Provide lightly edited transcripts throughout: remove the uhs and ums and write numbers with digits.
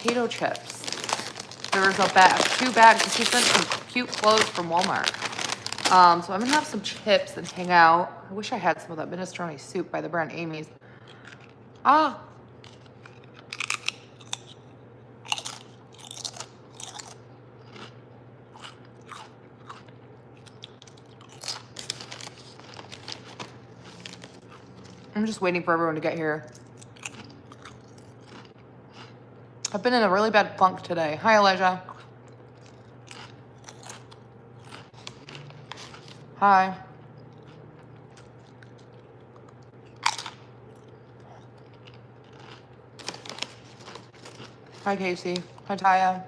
potato chips. There was a bag, 2 bags, and she sent some cute clothes from Walmart. So I'm gonna have some chips and hang out. I wish I had some of that minestrone soup by the brand Amy's. Ah. I'm just waiting for everyone to get here. I've been in a really bad funk today. Hi, Elijah. Hi. Hi, Casey. Hi, Taya.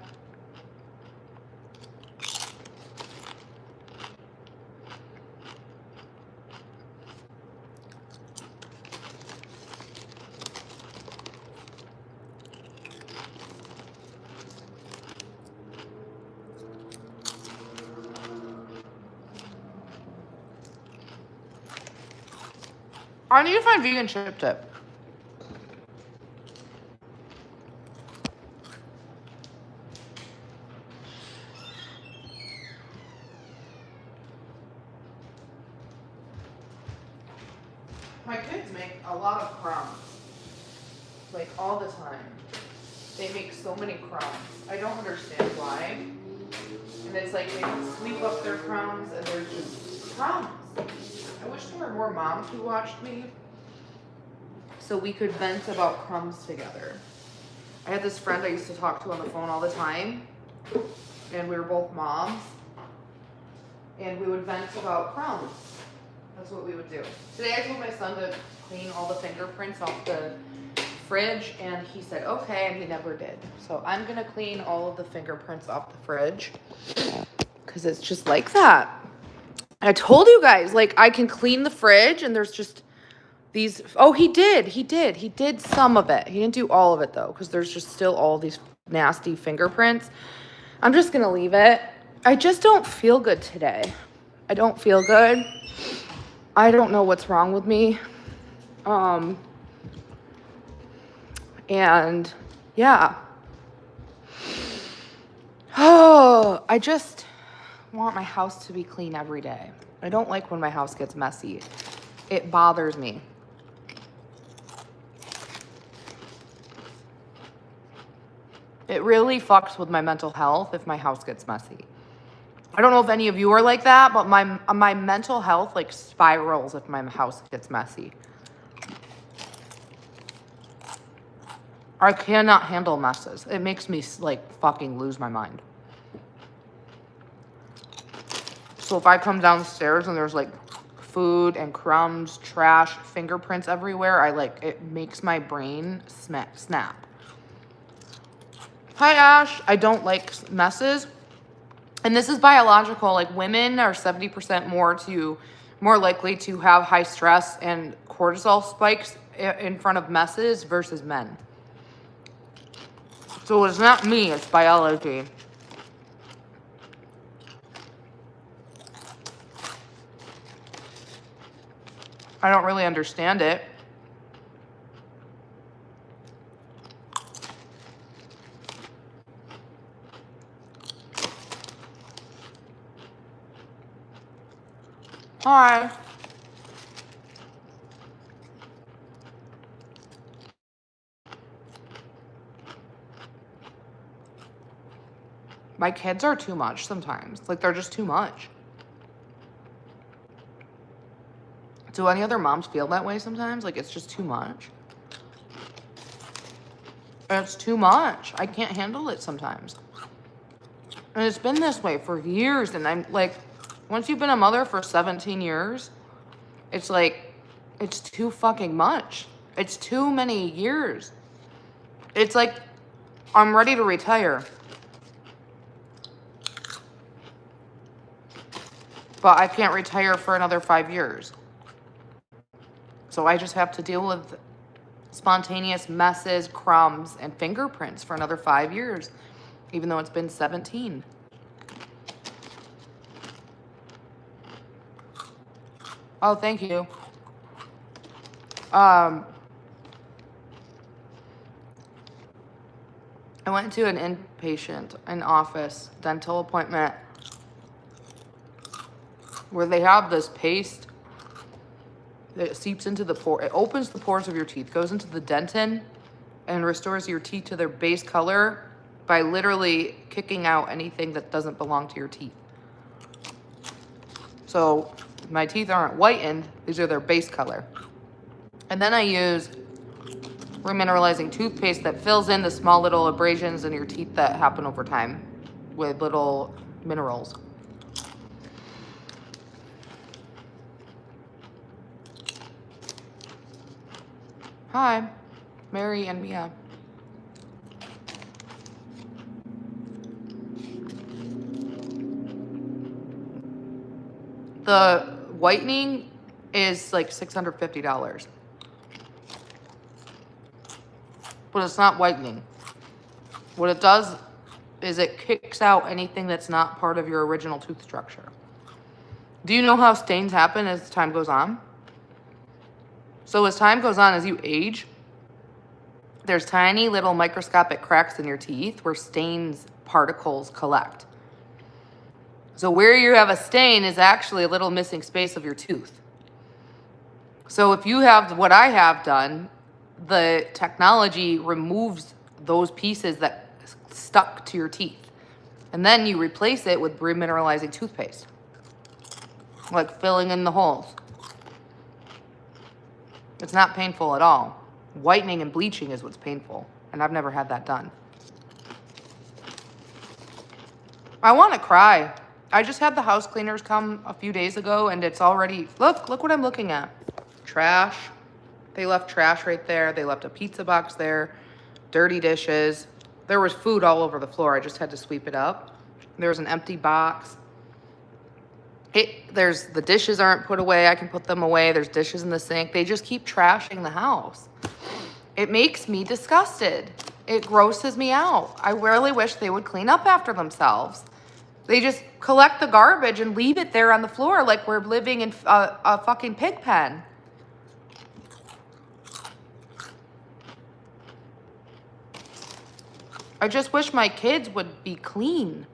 I need to find vegan chip tip. My kids make a lot of crumbs. Like all the time. They make so many crumbs. I don't understand why. And it's like they don't sweep up their crumbs and they're just crumbs. I wish there were more moms who watched me so we could vent about crumbs together. I had this friend I used to talk to on the phone all the time, and we were both moms, and we would vent about crumbs. That's what we would do. Today I told my son to clean all the fingerprints off the fridge, and he said okay, and he never did. So I'm gonna clean all of the fingerprints off the fridge because it's just like that. And I told you guys, like, I can clean the fridge and there's just these. Oh, he did some of it. He didn't do all of it though, because there's just still all these nasty fingerprints. I'm just gonna leave it. I just don't feel good today. I don't feel good. I don't know what's wrong with me. And yeah. Oh, I just want my house to be clean every day. I don't like when my house gets messy. It bothers me. It really fucks with my mental health if my house gets messy. I don't know if any of you are like that, but my mental health like spirals if my house gets messy. I cannot handle messes. It makes me like fucking lose my mind. So if I come downstairs and there's like food and crumbs, trash, fingerprints everywhere, it makes my brain snap. Hi, Ash. I don't like messes. And this is biological. Like, women are 70% more likely to have high stress and cortisol spikes in front of messes versus men. So it's not me, it's biology. I don't really understand it. Hi. My kids are too much sometimes. Like, they're just too much. Do any other moms feel that way sometimes? Like, it's just too much? It's too much. I can't handle it sometimes. And it's been this way for years. And I'm like, once you've been a mother for 17 years, it's like, it's too fucking much. It's too many years. It's like, I'm ready to retire. But I can't retire for another 5 years. So I just have to deal with spontaneous messes, crumbs, and fingerprints for another 5 years, even though it's been 17. Oh, thank you. I went to an inpatient, an office, dental appointment where they have this paste that seeps into the pore. It opens the pores of your teeth, goes into the dentin, and restores your teeth to their base color by literally kicking out anything that doesn't belong to your teeth. So my teeth aren't whitened, these are their base color. And then I use remineralizing toothpaste that fills in the small little abrasions in your teeth that happen over time with little minerals. Hi, Mary and Mia. The whitening is like $650. But it's not whitening. What it does is it kicks out anything that's not part of your original tooth structure. Do you know how stains happen as time goes on? So as time goes on, as you age, there's tiny little microscopic cracks in your teeth where stains particles collect. So where you have a stain is actually a little missing space of your tooth. So if you have what I have done, the technology removes those pieces that stuck to your teeth. And then you replace it with remineralizing toothpaste. Like filling in the holes. It's not painful at all. Whitening and bleaching is what's painful. And I've never had that done. I want to cry. I just had the house cleaners come a few days ago and it's already, look what I'm looking at. Trash. They left trash right there. They left a pizza box there. Dirty dishes. There was food all over the floor. I just had to sweep it up. There was an empty box. There's the dishes aren't put away. I can put them away. There's dishes in the sink. They just keep trashing the house. It makes me disgusted. It grosses me out. I really wish they would clean up after themselves. They just collect the garbage and leave it there on the floor like we're living in a fucking pig pen. I just wish my kids would be clean.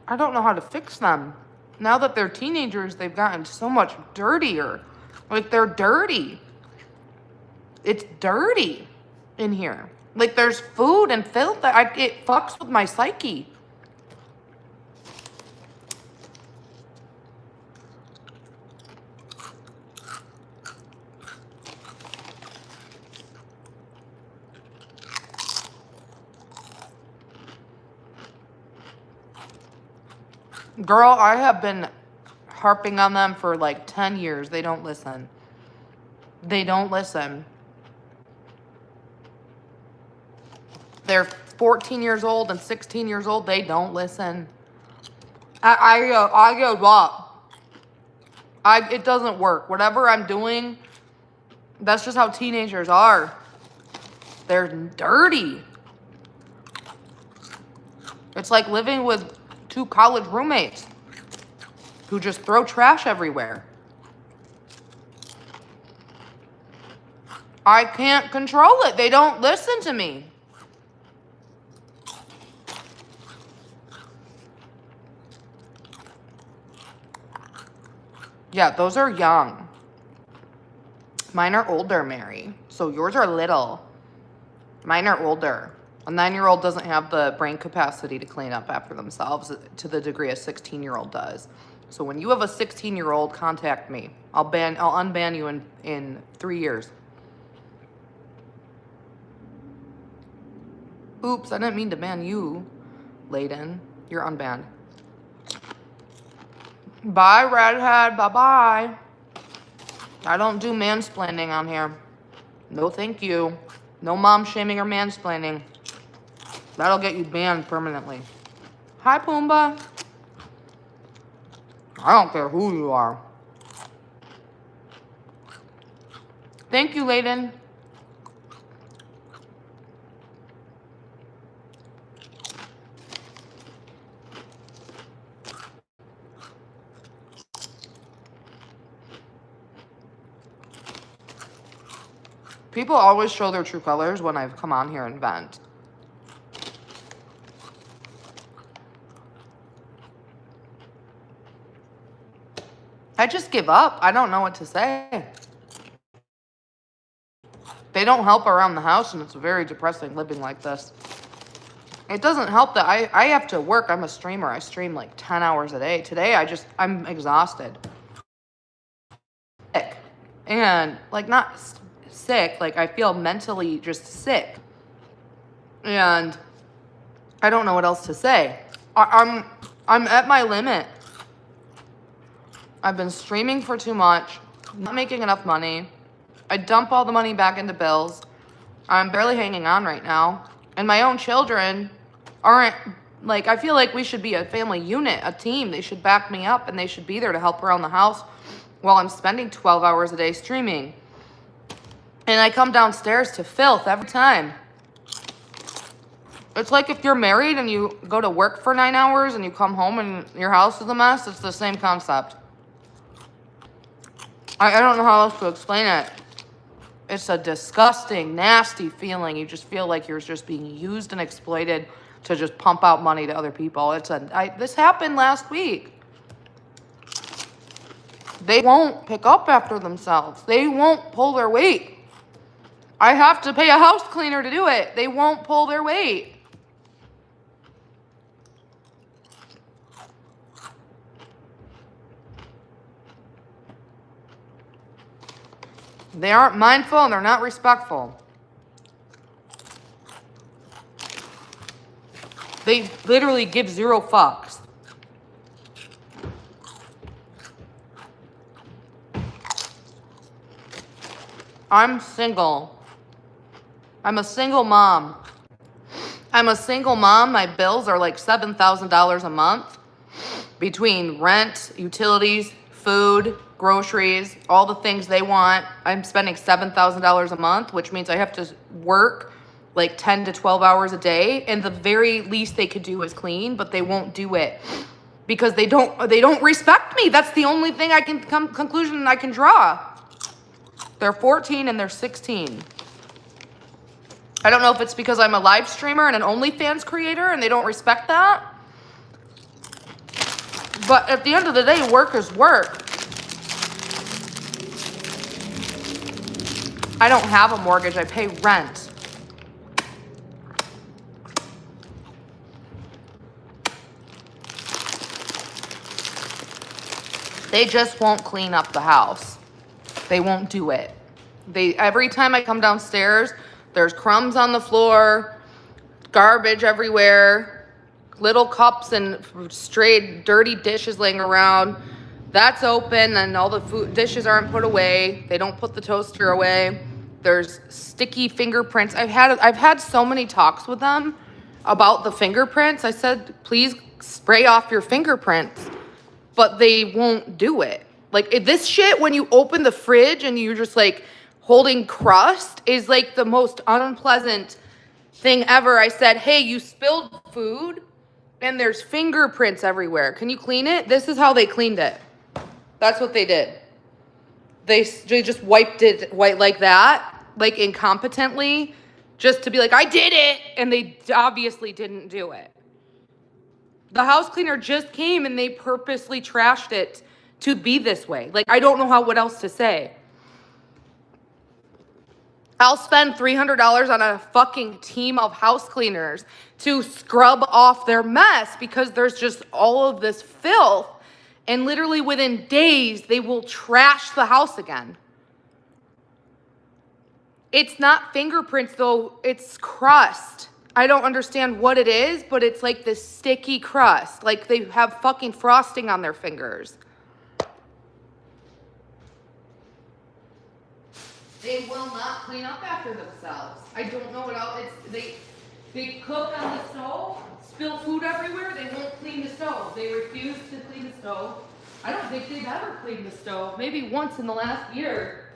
I don't know how to fix them. Now that they're teenagers, they've gotten so much dirtier. Like, they're dirty. It's dirty in here. Like, there's food and filth. It fucks with my psyche. Girl, I have been harping on them for like 10 years. They don't listen. They don't listen. They're 14 years old and 16 years old. They don't listen. I give up. It doesn't work. Whatever I'm doing, that's just how teenagers are. They're dirty. It's like living with 2 college roommates who just throw trash everywhere. I can't control it. They don't listen to me. Yeah, those are young. Mine are older, Mary. So yours are little. Mine are older. A 9-year-old doesn't have the brain capacity to clean up after themselves to the degree a 16-year-old does. So when you have a 16-year-old, contact me. I'll unban you in 3 years. Oops, I didn't mean to ban you, Layden. You're unbanned. Bye, redhead. Bye-bye. I don't do mansplaining on here. No, thank you. No mom shaming or mansplaining. That'll get you banned permanently. Hi, Pumbaa. I don't care who you are. Thank you, Layden. People always show their true colors when I've come on here and vent. I just give up. I don't know what to say. They don't help around the house, and it's very depressing living like this. It doesn't help that I have to work. I'm a streamer. I stream like 10 hours a day. Today, I'm exhausted. Sick. And, like, not sick. Like, I feel mentally just sick. And I don't know what else to say. I'm at my limit. I've been streaming for too much, not making enough money. I dump all the money back into bills. I'm barely hanging on right now. And my own children aren't, like, I feel like we should be a family unit, a team. They should back me up, and they should be there to help around the house while I'm spending 12 hours a day streaming. And I come downstairs to filth every time. It's like if you're married and you go to work for 9 hours and you come home and your house is a mess. It's the same concept. I don't know how else to explain it. It's a disgusting, nasty feeling. You just feel like you're just being used and exploited to just pump out money to other people. This happened last week. They won't pick up after themselves. They won't pull their weight. I have to pay a house cleaner to do it. They won't pull their weight. They aren't mindful and they're not respectful. They literally give 0 fucks. I'm single. I'm a single mom. My bills are like $7,000 a month between rent, utilities, food, groceries, all the things they want. I'm spending $7,000 a month, which means I have to work like 10 to 12 hours a day. And the very least they could do is clean, but they won't do it because they don't respect me. That's the only thing conclusion I can draw. They're 14 and they're 16. I don't know if it's because I'm a live streamer and an OnlyFans creator and they don't respect that. But at the end of the day, work is work. I don't have a mortgage. I pay rent. They just won't clean up the house. They won't do it. Every time I come downstairs, there's crumbs on the floor, garbage everywhere, little cups and strayed dirty dishes laying around. That's open and all the dishes aren't put away. They don't put the toaster away. There's sticky fingerprints. I've had so many talks with them about the fingerprints. I said, please spray off your fingerprints, but they won't do it. Like this shit, when you open the fridge and you're just like holding crust is like the most unpleasant thing ever. I said, hey, you spilled food and there's fingerprints everywhere. Can you clean it? This is how they cleaned it. That's what they did. They just wiped it like that, like incompetently, just to be like, I did it. And they obviously didn't do it. The house cleaner just came and they purposely trashed it to be this way. Like, I don't know what else to say. I'll spend $300 on a fucking team of house cleaners to scrub off their mess because there's just all of this filth. And literally within days, they will trash the house again. It's not fingerprints, though. It's crust. I don't understand what it is, but it's like this sticky crust. Like they have fucking frosting on their fingers. They will not clean up after themselves. I don't know what else. They cook on the stove, spill food everywhere. They won't clean the stove. They refuse to clean the stove. I don't think they've ever cleaned the stove. Maybe once in the last year.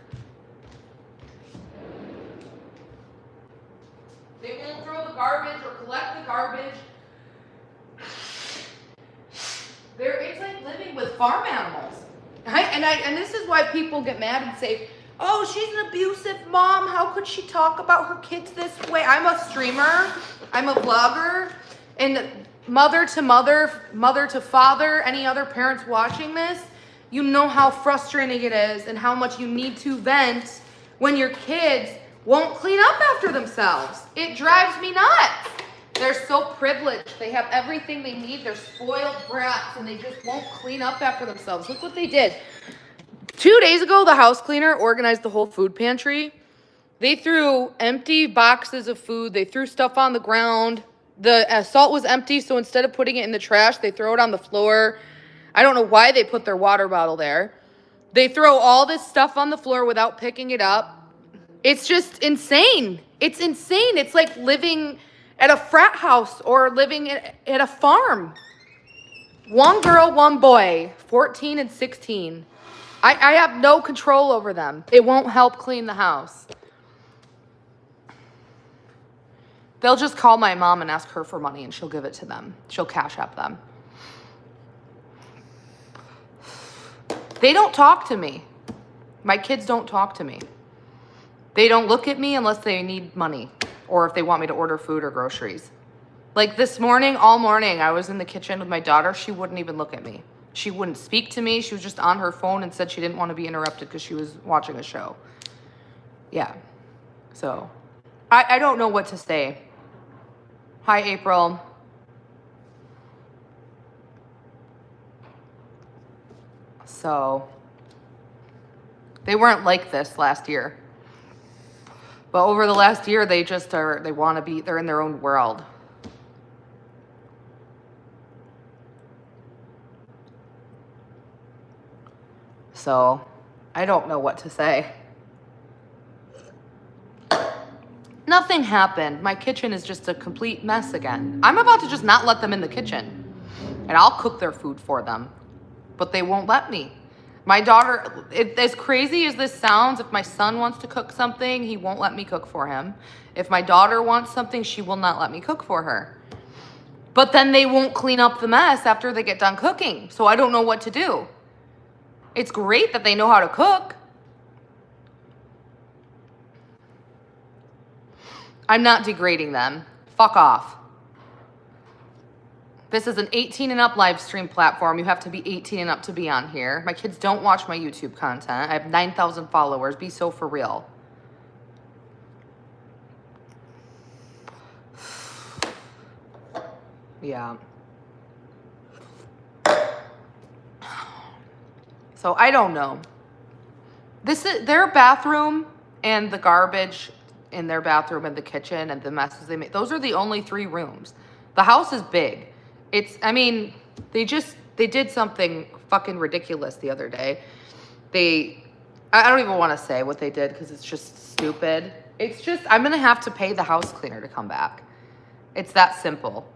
They won't throw the garbage or collect the garbage. It's like living with farm animals. And this is why people get mad and say, oh, she's an abusive mom. How could she talk about her kids this way? I'm a streamer. I'm a vlogger. And mother to father, any other parents watching this, you know how frustrating it is and how much you need to vent when your kids won't clean up after themselves. It drives me nuts. They're so privileged. They have everything they need. They're spoiled brats and they just won't clean up after themselves. Look what they did. 2 days ago, the house cleaner organized the whole food pantry. They threw empty boxes of food. They threw stuff on the ground. The salt was empty, so instead of putting it in the trash, they throw it on the floor. I don't know why they put their water bottle there. They throw all this stuff on the floor without picking it up. It's just insane. It's insane. It's like living at a frat house or living at a farm. One girl, one boy, 14 and 16. I have no control over them. They won't help clean the house. They'll just call my mom and ask her for money and she'll give it to them. She'll cash app them. They don't talk to me. My kids don't talk to me. They don't look at me unless they need money or if they want me to order food or groceries. Like this morning, all morning, I was in the kitchen with my daughter. She wouldn't even look at me. She wouldn't speak to me. She was just on her phone and said she didn't want to be interrupted because she was watching a show. Yeah. So I don't know what to say. Hi, April. So they weren't like this last year. But over the last year, they just are, they want to be, they're in their own world. So I don't know what to say. Nothing happened. My kitchen is just a complete mess again. I'm about to just not let them in the kitchen. And I'll cook their food for them. But they won't let me. My daughter, as crazy as this sounds, if my son wants to cook something, he won't let me cook for him. If my daughter wants something, she will not let me cook for her. But then they won't clean up the mess after they get done cooking. So I don't know what to do. It's great that they know how to cook. I'm not degrading them. Fuck off. This is an 18 and up live stream platform. You have to be 18 and up to be on here. My kids don't watch my YouTube content. I have 9,000 followers. Be so for real. Yeah. So I don't know. This is their bathroom and the garbage in their bathroom and the kitchen and the messes they make. Those are the only 3 rooms. The house is big. I mean, they did something fucking ridiculous the other day. I don't even want to say what they did because it's just stupid. It's just, I'm going to have to pay the house cleaner to come back. It's that simple.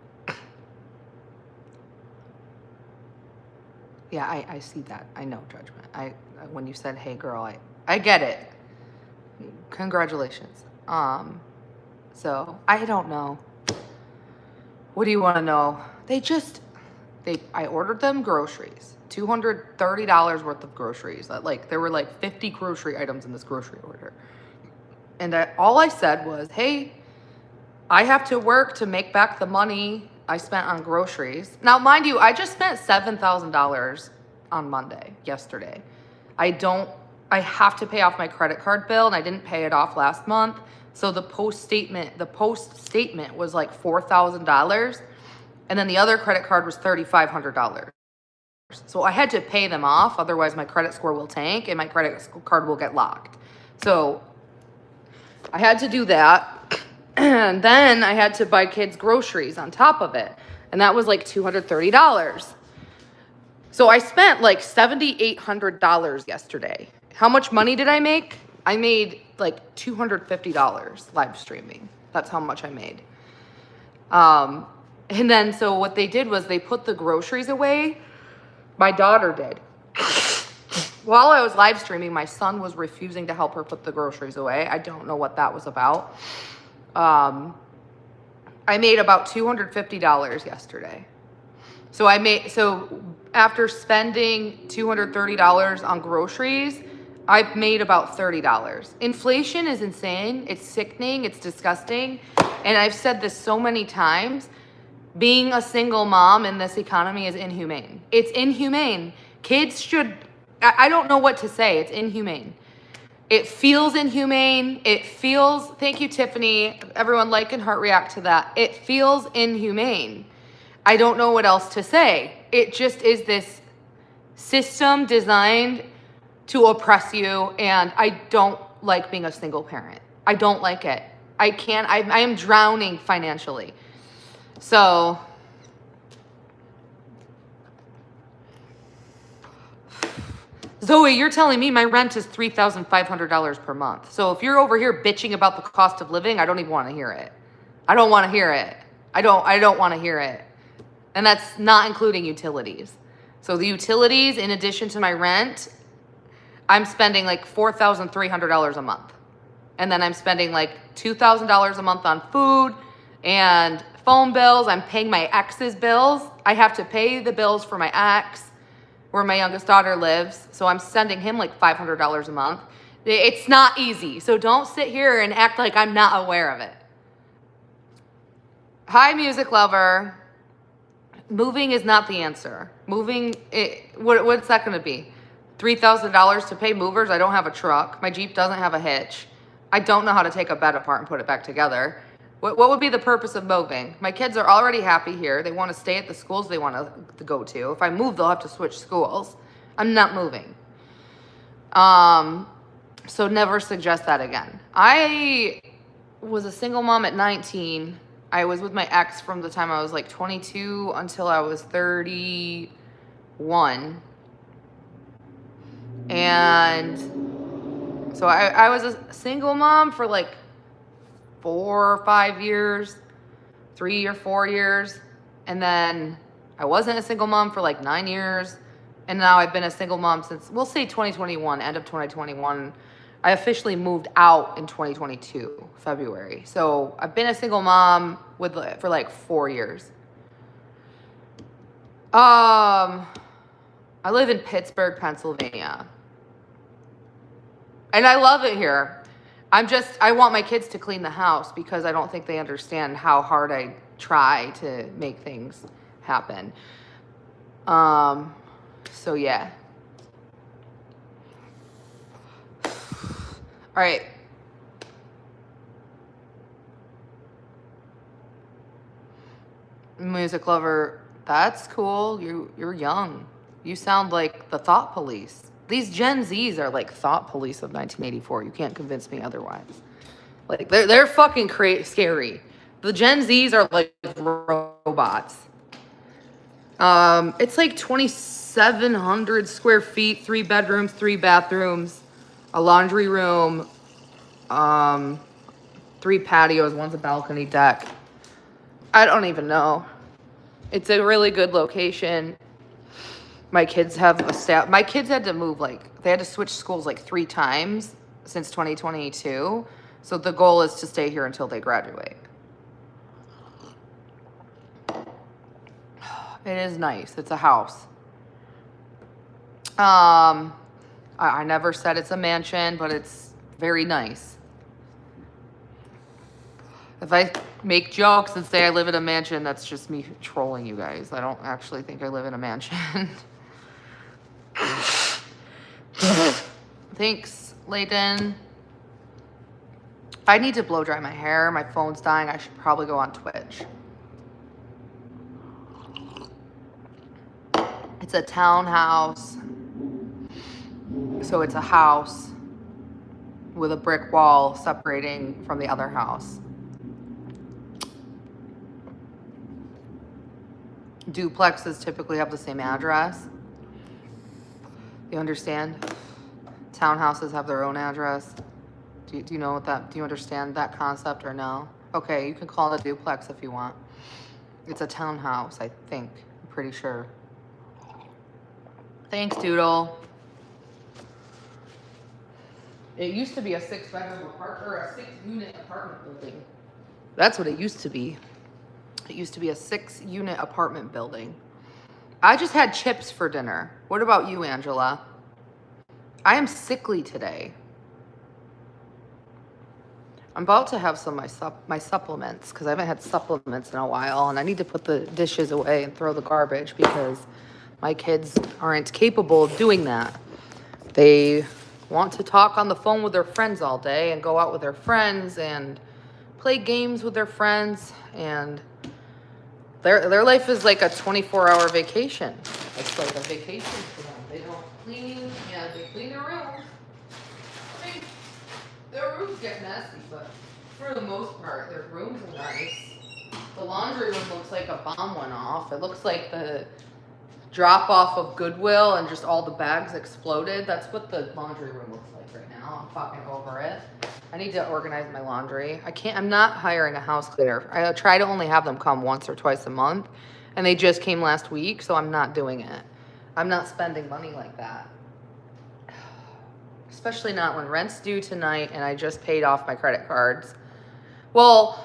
Yeah, I see that. I know, judgment. When you said, hey girl, I get it. Congratulations. So I don't know. What do you want to know? I ordered them groceries, $230 worth of groceries. There were like 50 grocery items in this grocery order. And all I said was, hey, I have to work to make back the money I spent on groceries. Now, mind you, I just spent $7,000 on yesterday. I have to pay off my credit card bill and I didn't pay it off last month. So the post statement was like $4,000. And then the other credit card was $3,500. So I had to pay them off. Otherwise my credit score will tank and my credit card will get locked. So I had to do that. And then I had to buy kids groceries on top of it. And that was like $230. So I spent like $7,800 yesterday. How much money did I make? I made like $250 live streaming. That's how much I made. And then so what they did was they put the groceries away. My daughter did. While I was live streaming, my son was refusing to help her put the groceries away. I don't know what that was about. I made about $250 yesterday. So after spending $230 on groceries, I've made about $30. Inflation is insane. It's sickening. It's disgusting. And I've said this so many times. Being a single mom in this economy is inhumane. It's inhumane. Kids should, I don't know what to say. It's inhumane. It feels inhumane. It feels, thank you, Tiffany. Everyone like and heart react to that. It feels inhumane. I don't know what else to say. It just is this system designed to oppress you, and I don't like being a single parent. I don't like it. I am drowning financially. So, Zoe, you're telling me my rent is $3,500 per month. So if you're over here bitching about the cost of living, I don't even want to hear it. I don't want to hear it. I don't want to hear it. And that's not including utilities. So the utilities, in addition to my rent, I'm spending like $4,300 a month. And then I'm spending like $2,000 a month on food and phone bills. I'm paying my ex's bills. I have to pay the bills for my ex, where my youngest daughter lives. So I'm sending him like $500 a month. It's not easy. So don't sit here and act like I'm not aware of it. Hi, music lover. Moving is not the answer. Moving, what's that going to be? $3,000 to pay movers? I don't have a truck. My Jeep doesn't have a hitch. I don't know how to take a bed apart and put it back together. What would be the purpose of moving? My kids are already happy here. They want to stay at the schools they want to go to. If I move, they'll have to switch schools. I'm not moving. So never suggest that again. I was a single mom at 19. I was with my ex from the time I was like 22 until I was 31. And so I was a single mom for like 4 or 5 years, 3 or 4 years. And then I wasn't a single mom for like 9 years. And now I've been a single mom since, we'll say 2021, end of 2021. I officially moved out in 2022, February. So I've been a single mom for like 4 years. I live in Pittsburgh, Pennsylvania. And I love it here. I want my kids to clean the house because I don't think they understand how hard I try to make things happen. So yeah. All right. Music lover, that's cool. You're young. You sound like the thought police. These Gen Zs are like thought police of 1984. You can't convince me otherwise. Like they're fucking scary. The Gen Zs are like robots. It's like 2,700 square feet, 3 bedrooms, 3 bathrooms, a laundry room, 3 patios, one's a balcony deck. I don't even know. It's a really good location. My kids have my kids had to move, they had to switch schools like 3 times since 2022. So the goal is to stay here until they graduate. It is nice. It's a house. I never said it's a mansion, but it's very nice. If I make jokes and say I live in a mansion, that's just me trolling you guys. I don't actually think I live in a mansion. Thanks, Layden. I need to blow dry my hair. My phone's dying. I should probably go on Twitch. It's a townhouse. So it's a house with a brick wall separating from the other house. Duplexes typically have the same address. You understand? Townhouses have their own address. Do you know what that, do you understand that concept or no? Okay, you can call it a duplex if you want. It's a townhouse, I think. I'm pretty sure. Thanks, Doodle. It used to be a 6-bedroom apartment, or a 6-unit apartment building. That's what it used to be. It used to be a 6-unit apartment building. I just had chips for dinner. What about you, Angela? I am sickly today. I'm about to have some of my supplements because I haven't had supplements in a while, and I need to put the dishes away and throw the garbage because my kids aren't capable of doing that. They want to talk on the phone with their friends all day and go out with their friends and play games with their friends, and their life is like a 24-hour vacation. It's like a vacation for them. They don't clean, they clean their rooms. I mean, their rooms get messy, but for the most part, their rooms are nice. The laundry room looks like a bomb went off. It looks like the drop off of Goodwill and just all the bags exploded. That's what the laundry room looks like right now. I'm fucking over it. I need to organize my laundry. I'm not hiring a house cleaner. I try to only have them come once or twice a month, and they just came last week, so I'm not doing it. I'm not spending money like that. Especially not when rent's due tonight and I just paid off my credit cards. Well,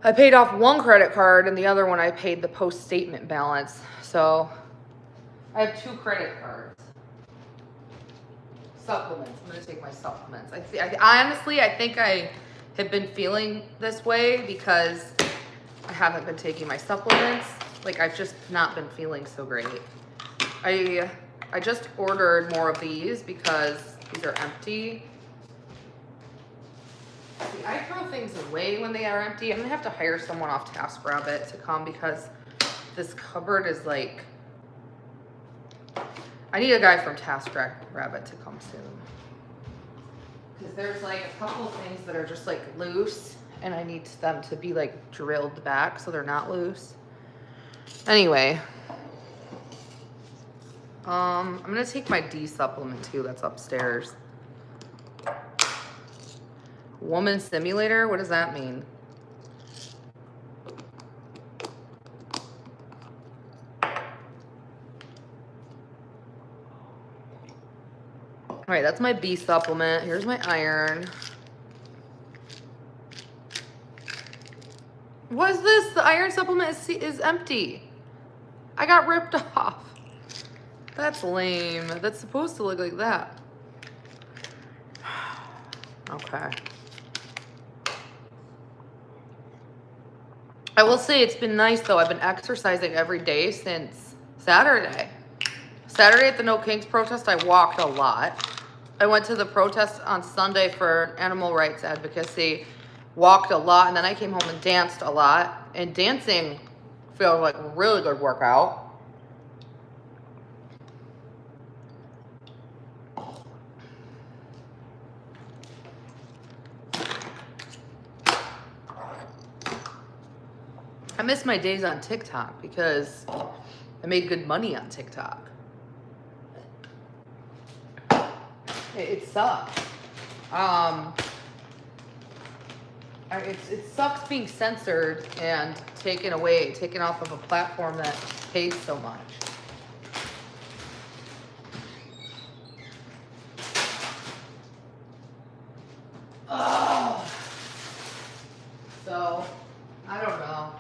I paid off one credit card and the other one I paid the post-statement balance. So I have 2 credit cards. Supplements. I'm going to take my supplements. Honestly, I think I have been feeling this way because I haven't been taking my supplements. Like, I've just not been feeling so great. I just ordered more of these because these are empty. See, I throw things away when they are empty. I'm gonna have to hire someone off TaskRabbit to come because this cupboard is like, I need a guy from TaskRabbit to come soon. Because there's like a couple of things that are just like loose and I need them to be like drilled back so they're not loose. Anyway, I'm gonna take my D supplement too. That's upstairs. Woman simulator. What does that mean? All right, that's my B supplement. Here's my iron. What is this? The iron supplement is empty. I got ripped off. That's lame. That's supposed to look like that. Okay. I will say it's been nice though. I've been exercising every day since Saturday. Saturday at the No Kinks protest, I walked a lot. I went to the protest on Sunday for animal rights advocacy, walked a lot, and then I came home and danced a lot. And dancing feels like a really good workout. I miss my days on TikTok because I made good money on TikTok. It sucks. It sucks being censored and taken off of a platform that pays so much. Oh. So, I don't know.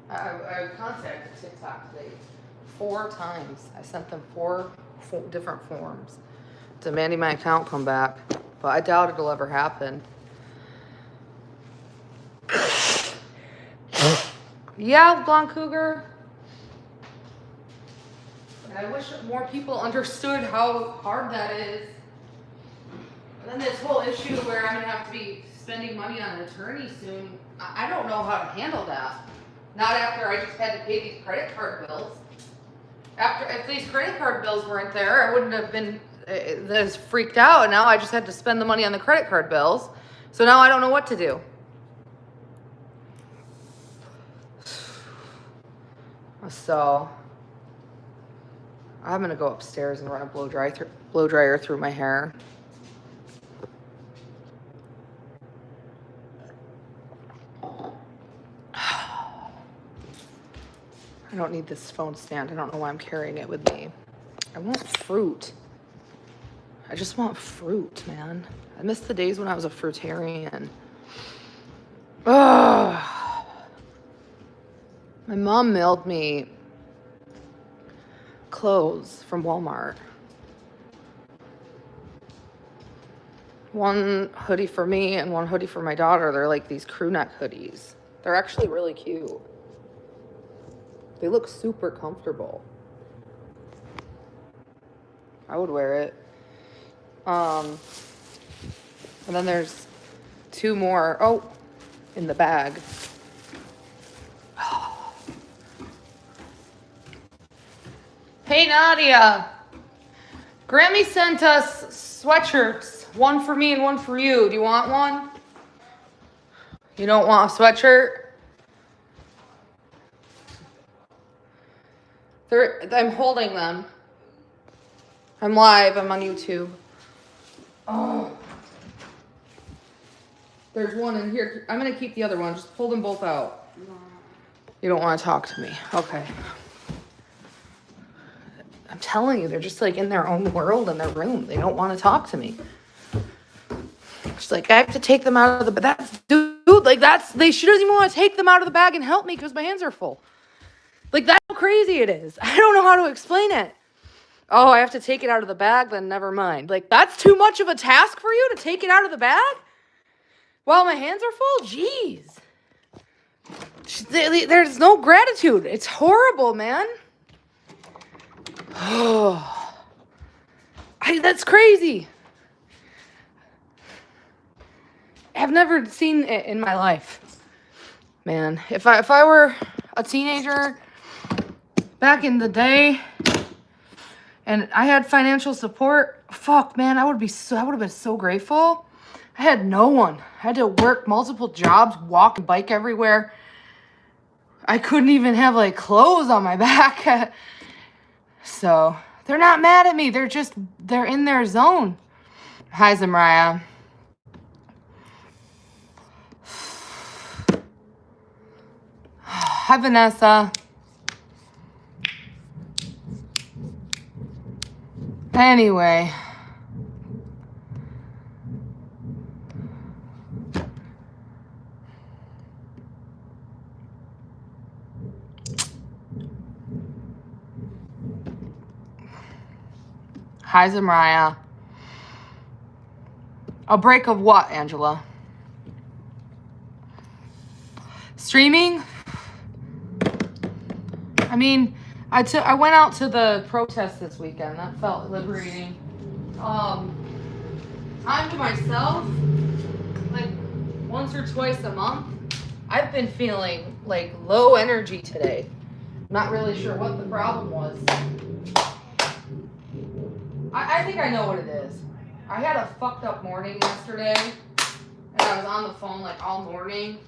I contacted TikTok today 4 times. I sent them 4 different forms demanding my account come back, but I doubt it'll ever happen. Yeah, Blonde Cougar. And I wish more people understood how hard that is. And then this whole issue where I'm gonna have to be spending money on an attorney soon. I don't know how to handle that. Not after I just had to pay these credit card bills. If these credit card bills weren't there, I wouldn't have been this freaked out. And now I just had to spend the money on the credit card bills. So now I don't know what to do. So I'm gonna go upstairs and run a blow dryer through my hair. I don't need this phone stand. I don't know why I'm carrying it with me. I want fruit. I just want fruit, man. I miss the days when I was a fruitarian. Ugh. My mom mailed me clothes from Walmart. One hoodie for me and one hoodie for my daughter. They're like these crew neck hoodies. They're actually really cute. They look super comfortable. I would wear it. And then there's 2 more. Oh, in the bag. Hey, Nadia. Grammy sent us sweatshirts. One for me and one for you. Do you want one? You don't want a sweatshirt? I'm holding them. I'm live. I'm on YouTube. Oh. There's one in here. I'm going to keep the other one. Just pull them both out. You don't want to talk to me. Okay. I'm telling you, they're just like in their own world in their room. They don't want to talk to me. She's like, I have to take them out of the bag. She doesn't even want to take them out of the bag and help me because my hands are full. Like, that's how crazy it is. I don't know how to explain it. Oh, I have to take it out of the bag? Then never mind. Like, that's too much of a task for you to take it out of the bag? While my hands are full? Jeez. There's no gratitude. It's horrible, man. Oh, that's crazy. I've never seen it in my life. Man, if I were a teenager back in the day and I had financial support, fuck, man, I would have been so grateful. I had no one. I had to work multiple jobs, walk and bike everywhere. I couldn't even have like clothes on my back. So they're not mad at me. They're in their zone. Hi, Zamraya. Hi, Vanessa. Anyway. Hi, Zamraya. A break of what, Angela? Streaming? I mean, I went out to the protest this weekend. That felt liberating. Time to myself, like once or twice a month. I've been feeling like low energy today. Not really sure what the problem was. I think I know what it is. I had a fucked up morning yesterday, and I was on the phone like all morning.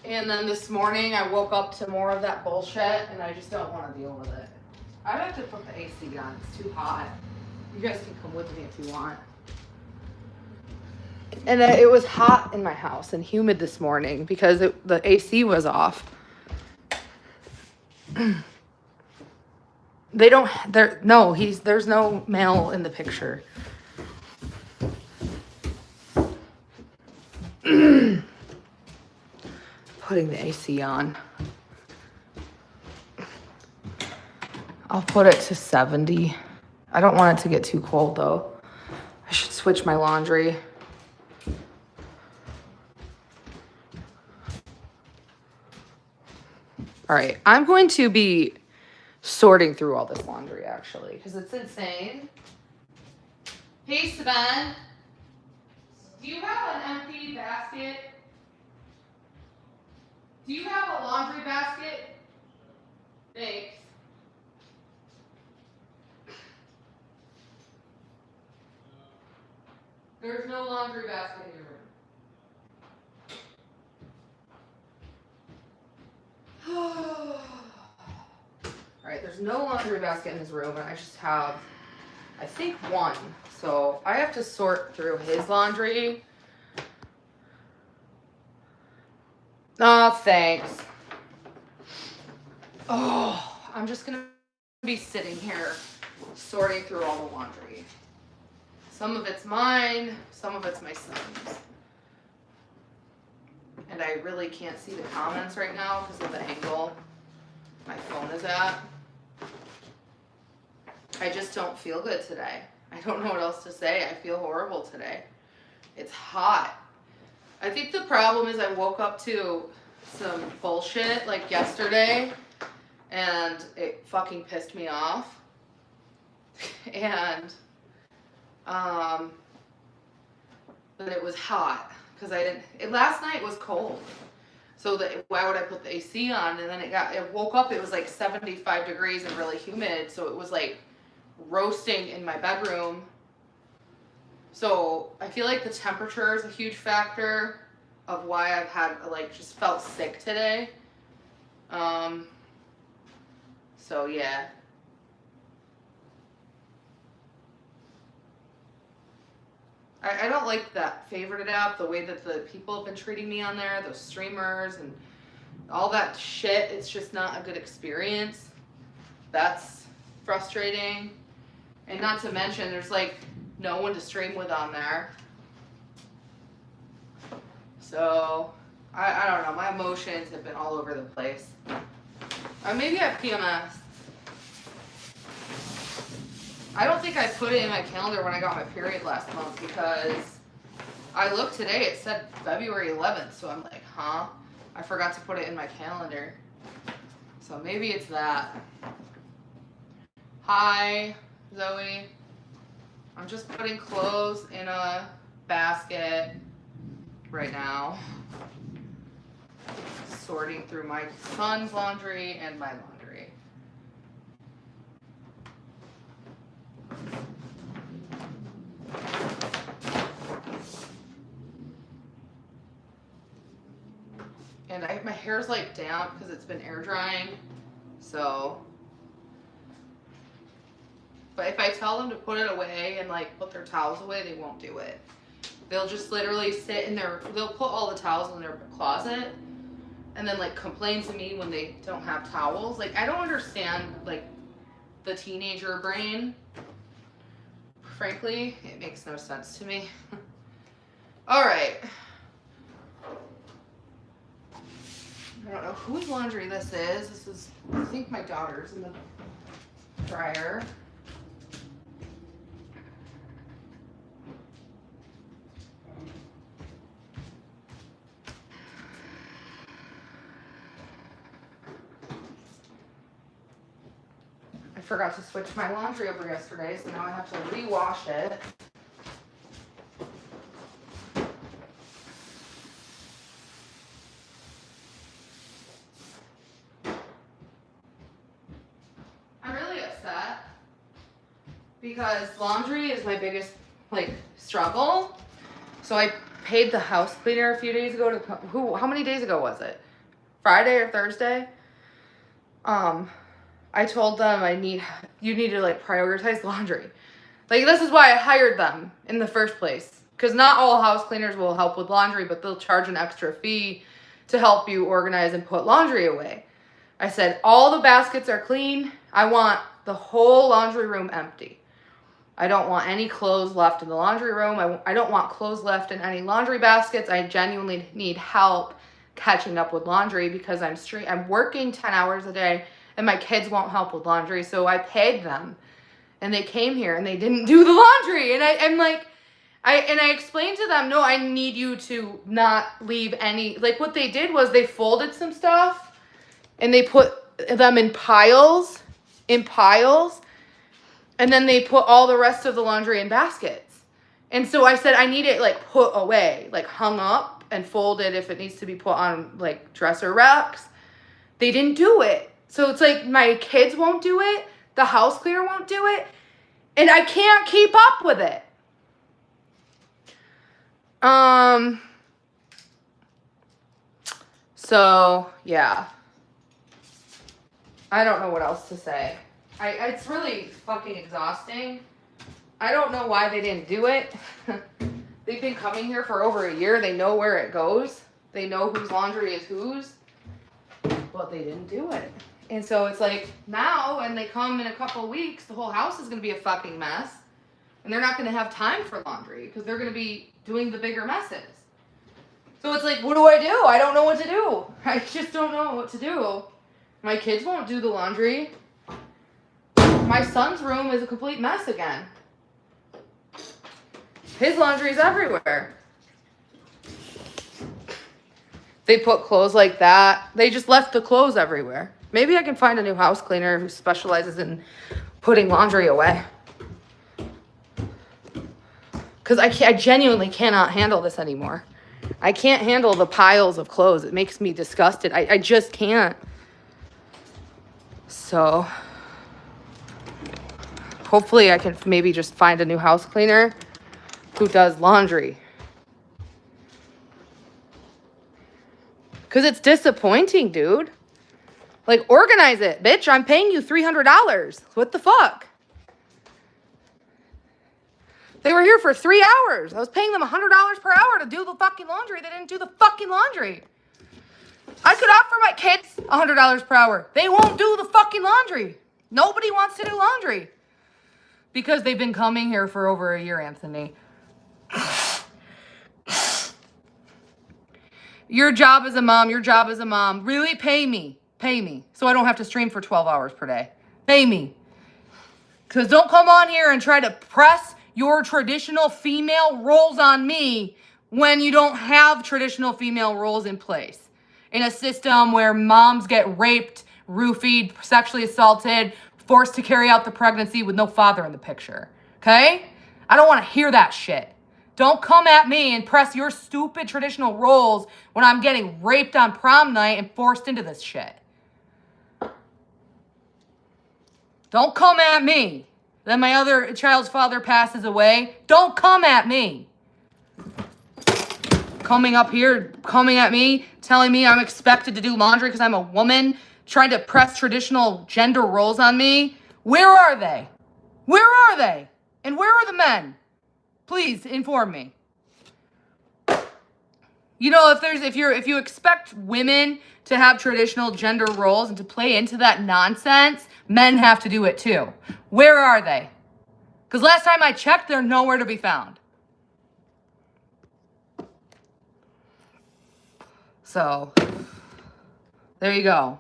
And then this morning I woke up to more of that bullshit, and I just don't want to deal with it. I'd have to put the AC on. It's too hot. You guys can come with me if you want. And it was hot in my house and humid this morning because the AC was off. There's no male in the picture. Putting the AC on. I'll put it to 70. I don't want it to get too cold though. I should switch my laundry. All right, I'm going to be sorting through all this laundry actually, because it's insane. Hey, Sven, do you have an empty basket? Do you have a laundry basket? Thanks. There's no laundry basket in your room. Alright, there's no laundry basket in his room, and I just have, I think, one. So I have to sort through his laundry. Oh, thanks. Oh, I'm just gonna be sitting here sorting through all the laundry. Some of it's mine, some of it's my son's. And I really can't see the comments right now because of the angle my phone is at. I just don't feel good today. I don't know what else to say. I feel horrible today. It's hot. I think the problem is I woke up to some bullshit like yesterday and it fucking pissed me off. And but it was hot because last night was cold. So why would I put the AC on? And then it woke up, it was like 75 degrees and really humid. So it was like roasting in my bedroom. So I feel like the temperature is a huge factor of why I've had just felt sick today. So yeah. I don't like that favorited app, the way that the people have been treating me on there, those streamers and all that shit. It's just not a good experience. That's frustrating. And not to mention, there's no one to stream with on there. So, I don't know. My emotions have been all over the place. Maybe I have PMS. I don't think I put it in my calendar when I got my period last month because I looked today, it said February 11th, so I'm like, huh? I forgot to put it in my calendar. So maybe it's that. Hi, Zoe. I'm just putting clothes in a basket right now. Sorting through my son's laundry and my laundry. And my hair's damp because it's been air drying. So, but if I tell them to put it away and put their towels away, they won't do it. They'll just literally sit in they'll put all the towels in their closet and then complain to me when they don't have towels. I don't understand the teenager brain. Frankly, it makes no sense to me. All right. I don't know whose laundry this is. This is, I think, my daughter's in the dryer. I forgot to switch my laundry over yesterday, so now I have to rewash it. Because laundry is my biggest struggle. So I paid the house cleaner a few days ago to come. How many days ago was it? Friday or Thursday? I told them you need to prioritize laundry. This is why I hired them in the first place. Because not all house cleaners will help with laundry, but they'll charge an extra fee to help you organize and put laundry away. I said, all the baskets are clean. I want the whole laundry room empty. I don't want any clothes left in the laundry room. I don't want clothes left in any laundry baskets. I genuinely need help catching up with laundry because I'm working 10 hours a day and my kids won't help with laundry. So I paid them and they came here and they didn't do the laundry. And I explained to them, no, I need you to not leave any, what they did was they folded some stuff and they put them in piles. And then they put all the rest of the laundry in baskets. And so I said, I need it put away, hung up and folded if it needs to be put on dresser racks. They didn't do it. So it's my kids won't do it. The house cleaner won't do it. And I can't keep up with it. So yeah. I don't know what else to say. It's really fucking exhausting. I don't know why they didn't do it. They've been coming here for over a year. They know where it goes. They know whose laundry is whose. But they didn't do it. And so it's now when they come in a couple of weeks, the whole house is going to be a fucking mess. And they're not going to have time for laundry because they're going to be doing the bigger messes. So it's what do? I don't know what to do. I just don't know what to do. My kids won't do the laundry. My son's room is a complete mess again. His laundry's everywhere. They put clothes like that. They just left the clothes everywhere. Maybe I can find a new house cleaner who specializes in putting laundry away. Because I genuinely cannot handle this anymore. I can't handle the piles of clothes. It makes me disgusted. I just can't. So, hopefully I can maybe just find a new house cleaner who does laundry. Because it's disappointing, dude. Like, organize it, bitch. I'm paying you $300. What the fuck? They were here for 3 hours. I was paying them $100 per hour to do the fucking laundry. They didn't do the fucking laundry. I could offer my kids $100 per hour. They won't do the fucking laundry. Nobody wants to do laundry. Because they've been coming here for over a year, Anthony. Your job as a mom. Really pay me. So I don't have to stream for 12 hours per day. Pay me. Because don't come on here and try to press your traditional female roles on me when you don't have traditional female roles in place. In a system where moms get raped, roofied, sexually assaulted, forced to carry out the pregnancy with no father in the picture. Okay? I don't want to hear that shit. Don't come at me and press your stupid traditional roles when I'm getting raped on prom night and forced into this shit. Don't come at me. Then my other child's father passes away. Don't come at me. Coming up here, coming at me, telling me I'm expected to do laundry because I'm a woman, trying to press traditional gender roles on me. Where are they? Where are they? And where are the men? Please inform me. You know, if you expect women to have traditional gender roles and to play into that nonsense, men have to do it too. Where are they? Because last time I checked, they're nowhere to be found. So, there you go.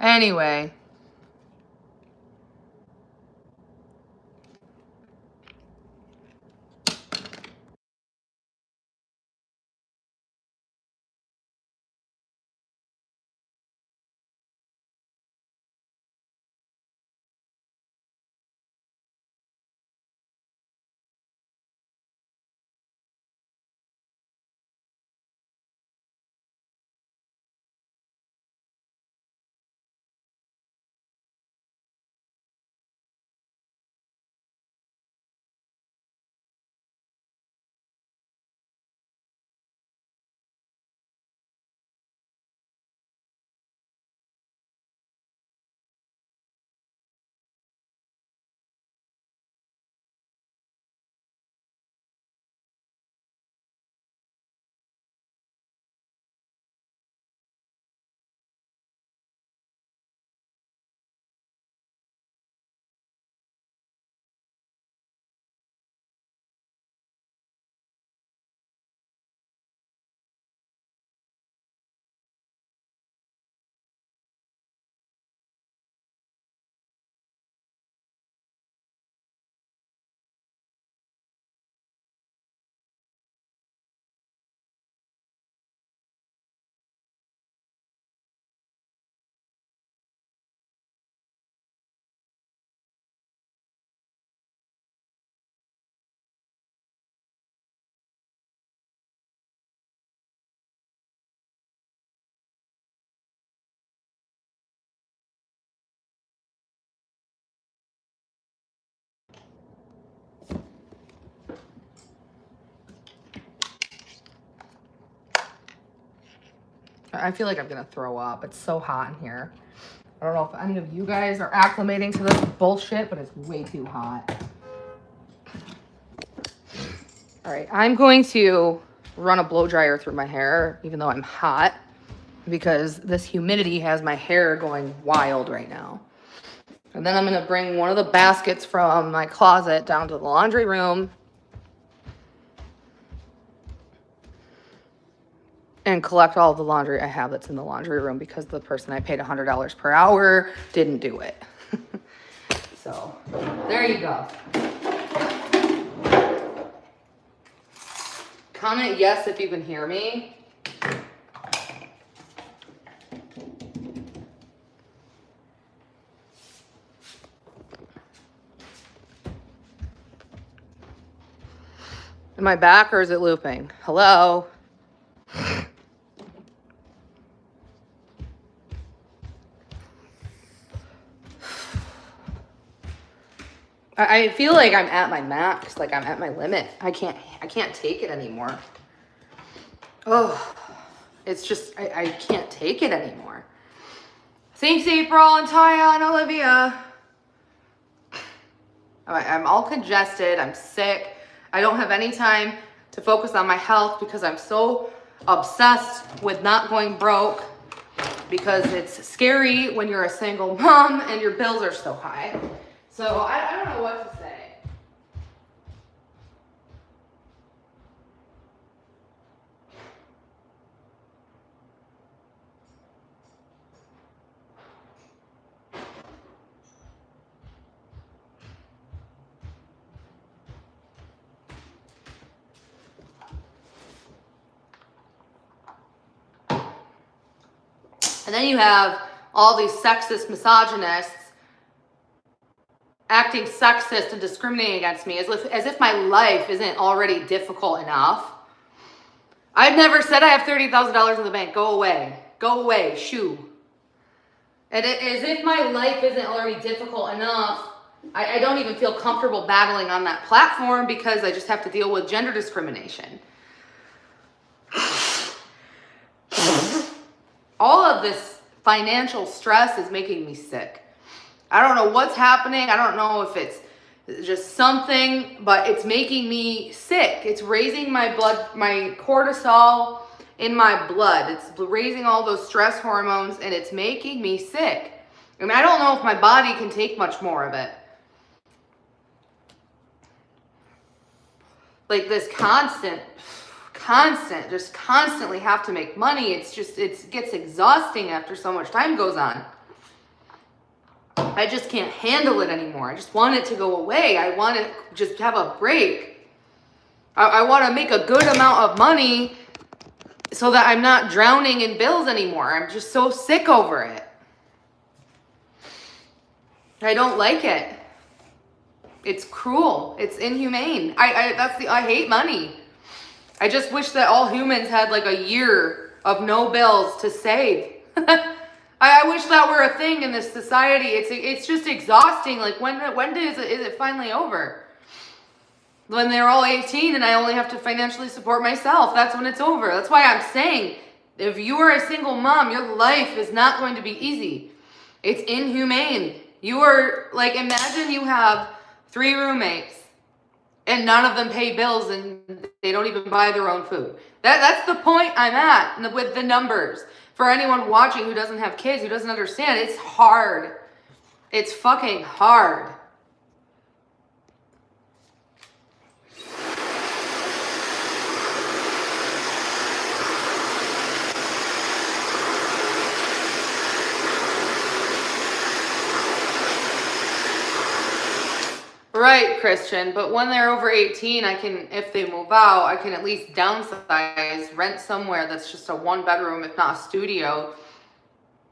Anyway. I feel like I'm gonna throw up. It's so hot in here. I don't know if any of you guys are acclimating to this bullshit, but it's way too hot. All right, I'm going to run a blow dryer through my hair, even though I'm hot, because this humidity has my hair going wild right now. And then I'm gonna bring one of the baskets from my closet down to the laundry room and collect all of the laundry I have that's in the laundry room because the person I paid $100 per hour didn't do it. So, there you go. Comment yes if you can hear me. Am I back or is it looping? Hello? I feel like I'm at my max, like I'm at my limit. I can't take it anymore. Oh, it's just, I can't take it anymore. Thanks, April and Taya and Olivia. I'm all congested. I'm sick. I don't have any time to focus on my health because I'm so obsessed with not going broke, because it's scary when you're a single mom and your bills are so high. So I don't know what to say. And then you have all these sexist misogynists acting sexist and discriminating against me as if my life isn't already difficult enough. I've never said I have $30,000 in the bank. Go away. Go away. Shoo. And as if my life isn't already difficult enough, I don't even feel comfortable battling on that platform because I just have to deal with gender discrimination. All of this financial stress is making me sick. I don't know what's happening. I don't know if it's just something, but it's making me sick. It's raising my blood, my cortisol in my blood. It's raising all those stress hormones and it's making me sick. I mean, I don't know if my body can take much more of it. Like this just constantly have to make money. It gets exhausting after so much time goes on. I just can't handle it anymore. I just want it to go away. I want to just have a break. I want to make a good amount of money so that I'm not drowning in bills anymore. I'm just so sick over it. I don't like it. It's cruel. It's inhumane. I hate money. I just wish that all humans had like a year of no bills to save. I wish that were a thing in this society. It's just exhausting. Like when is it finally over? When they're all 18 and I only have to financially support myself, that's when it's over. That's why I'm saying, if you are a single mom, your life is not going to be easy. It's inhumane. You are like, imagine you have 3 roommates and none of them pay bills and they don't even buy their own food. That's the point I'm at with the numbers. For anyone watching who doesn't have kids, who doesn't understand, it's hard. It's fucking hard. Right, Christian, but when they're over 18, if they move out, I can at least downsize, rent somewhere that's just a 1-bedroom, if not a studio.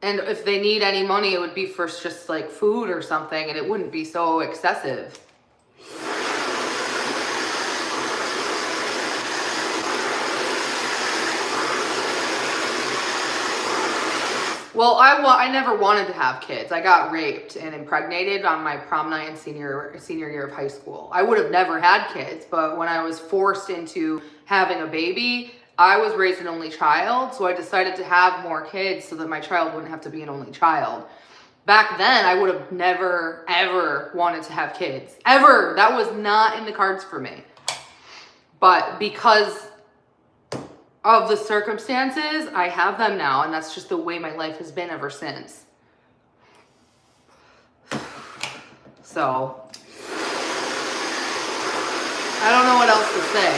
And if they need any money, it would be for just like food or something, and it wouldn't be so excessive. Well, I never wanted to have kids. I got raped and impregnated on my prom night and senior year of high school. I would have never had kids, but when I was forced into having a baby, I was raised an only child, so I decided to have more kids so that my child wouldn't have to be an only child. Back then, I would have never, ever wanted to have kids. Ever. That was not in the cards for me. But because of the circumstances, I have them now, and that's just the way my life has been ever since. So, I don't know what else to say.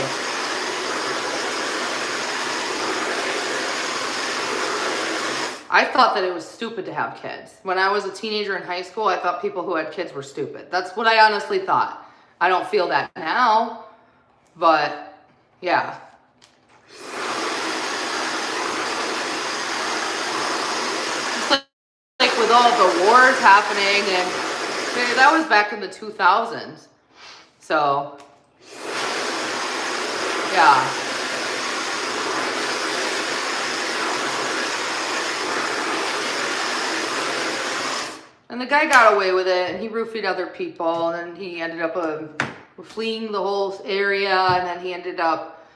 I thought that it was stupid to have kids. When I was a teenager in high school, I thought people who had kids were stupid. That's what I honestly thought. I don't feel that now, but yeah. Just like with all the wars happening, and that was back in the 2000s. So, yeah. And the guy got away with it, and he roofied other people, and he ended up fleeing the whole area, and then he ended up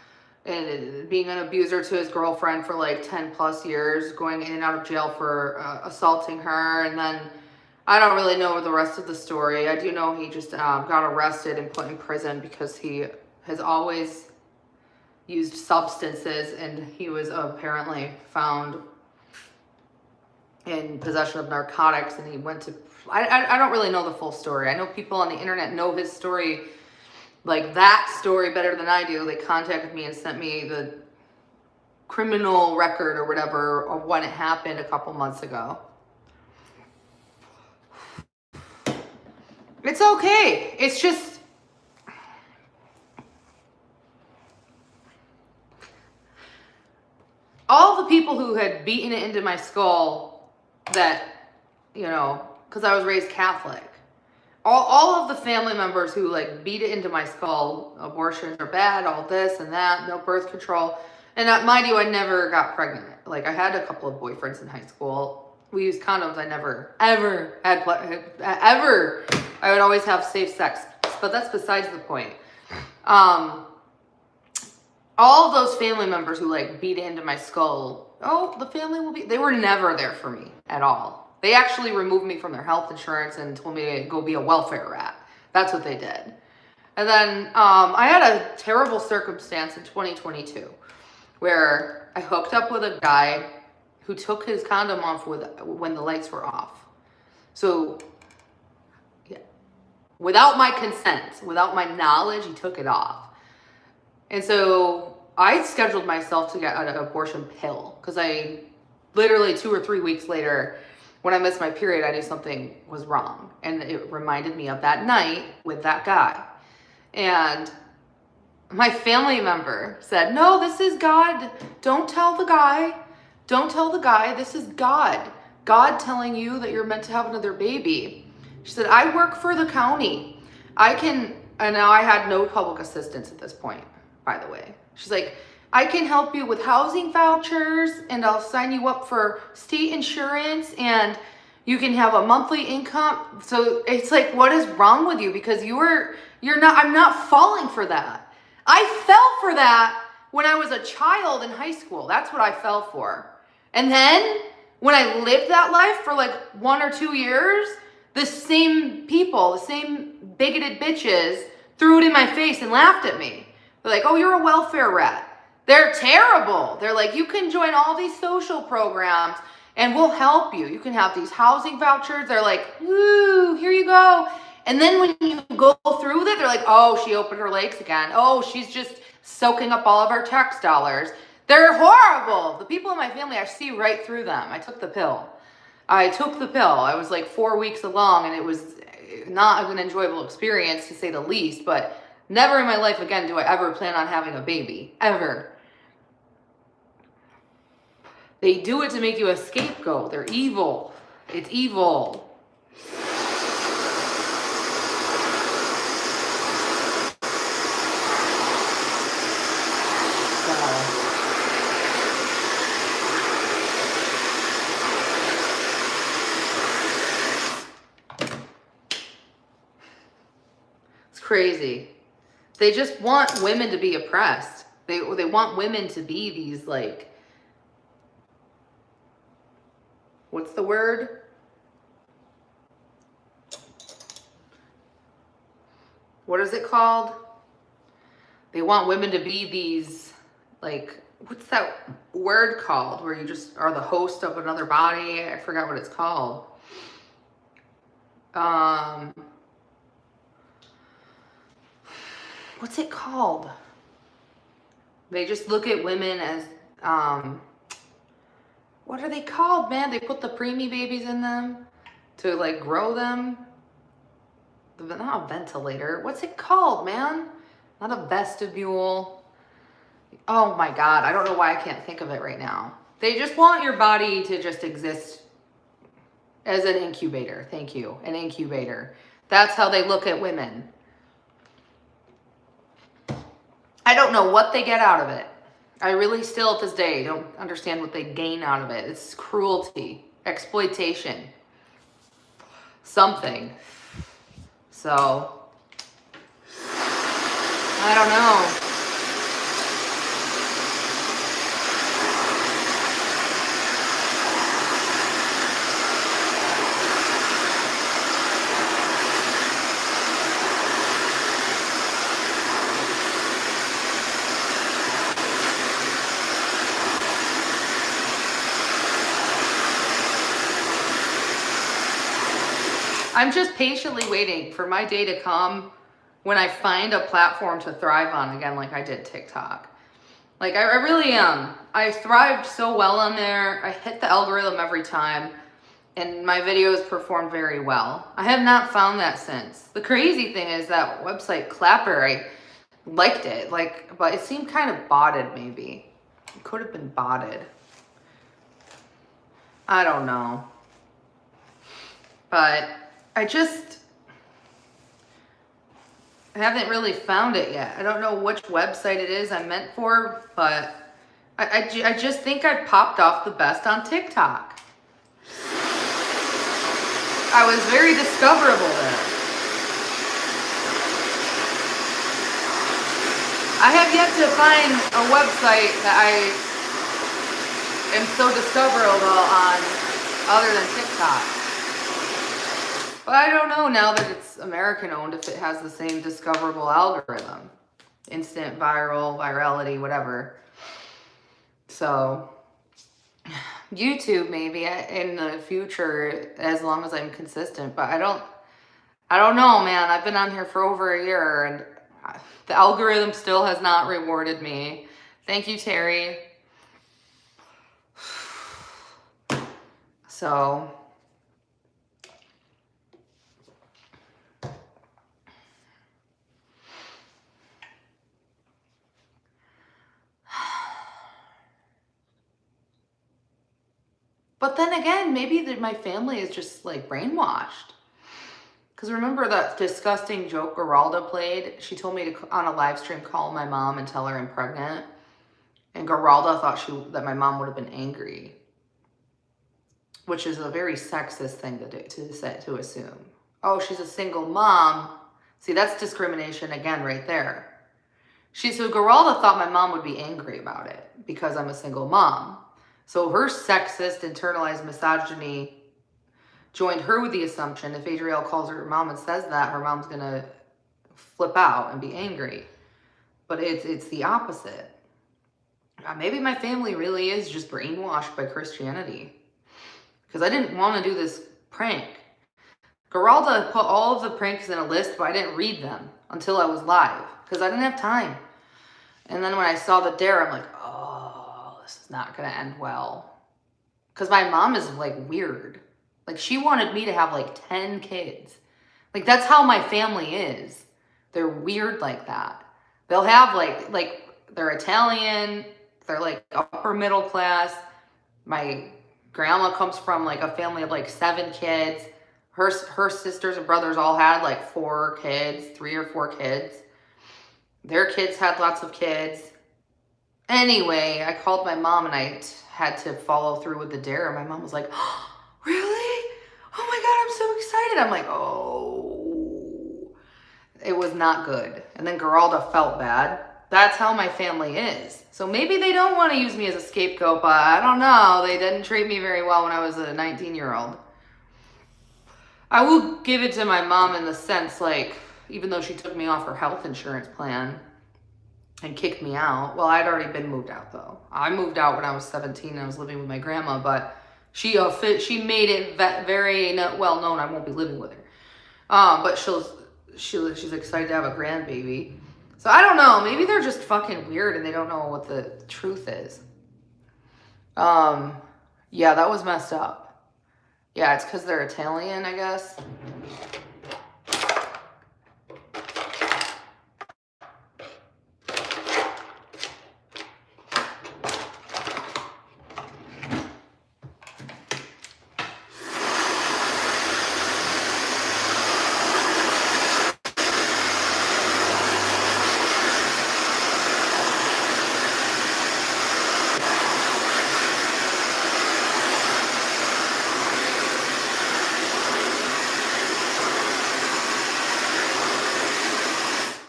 being an abuser to his girlfriend for like 10 plus years, going in and out of jail for assaulting her. And then I don't really know the rest of the story. I do know he just got arrested and put in prison because he has always used substances, and he was apparently found in possession of narcotics, and he went to, I don't really know the full story. I know people on the internet know his story, like that story, better than I do. They contacted me and sent me the criminal record or whatever of when it happened a couple months ago. It's okay. It's just, all the people who had beaten it into my skull that, you know, because I was raised Catholic, all of the family members who like beat it into my skull, abortions are bad, all this and that, no birth control. And mind you, I never got pregnant. Like, I had a couple of boyfriends in high school. We used condoms. I never, ever had, ever. I would always have safe sex, but that's besides the point. All of those family members who like beat it into my skull, oh, the family will be, they were never there for me at all. They actually removed me from their health insurance and told me to go be a welfare rat. That's what they did. And then I had a terrible circumstance in 2022 where I hooked up with a guy who took his condom off when the lights were off. So yeah, without my consent, without my knowledge, he took it off. And so I scheduled myself to get an abortion pill because I literally 2 or 3 weeks later, when I missed my period, I knew something was wrong. And it reminded me of that night with that guy. And my family member said, no, this is God. Don't tell the guy. Don't tell the guy. This is God. God telling you that you're meant to have another baby. She said, I work for the county. And now I had no public assistance at this point, by the way. She's like, I can help you with housing vouchers, and I'll sign you up for state insurance, and you can have a monthly income. So it's like, what is wrong with you? Because I'm not falling for that. I fell for that when I was a child in high school. That's what I fell for. And then when I lived that life for like 1 or 2 years, the same people, the same bigoted bitches threw it in my face and laughed at me. They're like, oh, you're a welfare rat. They're terrible. They're like, you can join all these social programs and we'll help you. You can have these housing vouchers. They're like, woo, here you go. And then when you go through with it, they're like, oh, she opened her legs again. Oh, she's just soaking up all of our tax dollars. They're horrible. The people in my family, I see right through them. I took the pill. I was like 4 weeks along, and it was not an enjoyable experience, to say the least, but never in my life again do I ever plan on having a baby. Ever. They do it to make you a scapegoat. They're evil. It's evil. It's crazy. They just want women to be oppressed. They want women to be these, like, what's the word? What is it called? They want women to be these, like, what's that word called? Where you just are the host of another body. I forgot what it's called. What's it called? They just look at women as, what are they called, man? They put the preemie babies in them to like grow them. Not a ventilator. What's it called, man? Not a vestibule. Oh my God. I don't know why I can't think of it right now. They just want your body to just exist as an incubator. Thank you. An incubator. That's how they look at women. I don't know what they get out of it. I really still at this day don't understand what they gain out of it. It's cruelty, exploitation, something. So, I don't know. I'm just patiently waiting for my day to come when I find a platform to thrive on again, like I did TikTok. Like I really am. I thrived so well on there. I hit the algorithm every time and my videos performed very well. I have not found that since. The crazy thing is that website Clapper, I liked it, but it seemed kind of botted maybe. It could have been botted. I don't know. But I haven't really found it yet. I don't know which website it is I'm meant for, but I just think I popped off the best on TikTok. I was very discoverable there. I have yet to find a website that I am so discoverable on other than TikTok. But I don't know now that it's American owned if it has the same discoverable algorithm. Instant virality, whatever. So YouTube maybe in the future as long as I'm consistent. But I don't know, man. I've been on here for over a year and the algorithm still has not rewarded me. Thank you, Terry. So but then again, maybe my family is just like brainwashed. Because remember that disgusting joke Geralda played? She told me to, on a live stream, call my mom and tell her I'm pregnant. And Geralda thought that my mom would have been angry. Which is a very sexist thing to assume. Oh, she's a single mom. See, that's discrimination again right there. So Geralda thought my mom would be angry about it because I'm a single mom. So her sexist, internalized misogyny joined her with the assumption if Adrielle calls her mom and says that, her mom's going to flip out and be angry. But it's the opposite. Maybe my family really is just brainwashed by Christianity. Because I didn't want to do this prank. Geralda put all of the pranks in a list, but I didn't read them until I was live. Because I didn't have time. And then when I saw the dare, I'm like, oh, this is not going to end well. Because my mom is like weird. Like she wanted me to have like 10 kids. Like that's how my family is. They're weird like that. They'll have like they're Italian. They're like upper middle class. My grandma comes from like a family of like 7 kids. Her sisters and brothers all had like 4 kids, 3 or 4 kids. Their kids had lots of kids. Anyway, I called my mom and I had to follow through with the dare. My mom was like, oh, really? Oh my God, I'm so excited. I'm like, oh. It was not good. And then Geralda felt bad. That's how my family is. So maybe they don't want to use me as a scapegoat, but I don't know. They didn't treat me very well when I was a 19-year-old. I will give it to my mom in the sense, like, even though she took me off her health insurance plan and kicked me out. Well, I'd already been moved out, though. I moved out when I was 17 and I was living with my grandma, but she made it very well known I won't be living with her. But she's excited to have a grandbaby. So I don't know. Maybe they're just fucking weird and they don't know what the truth is. Yeah, that was messed up. Yeah, it's because they're Italian, I guess.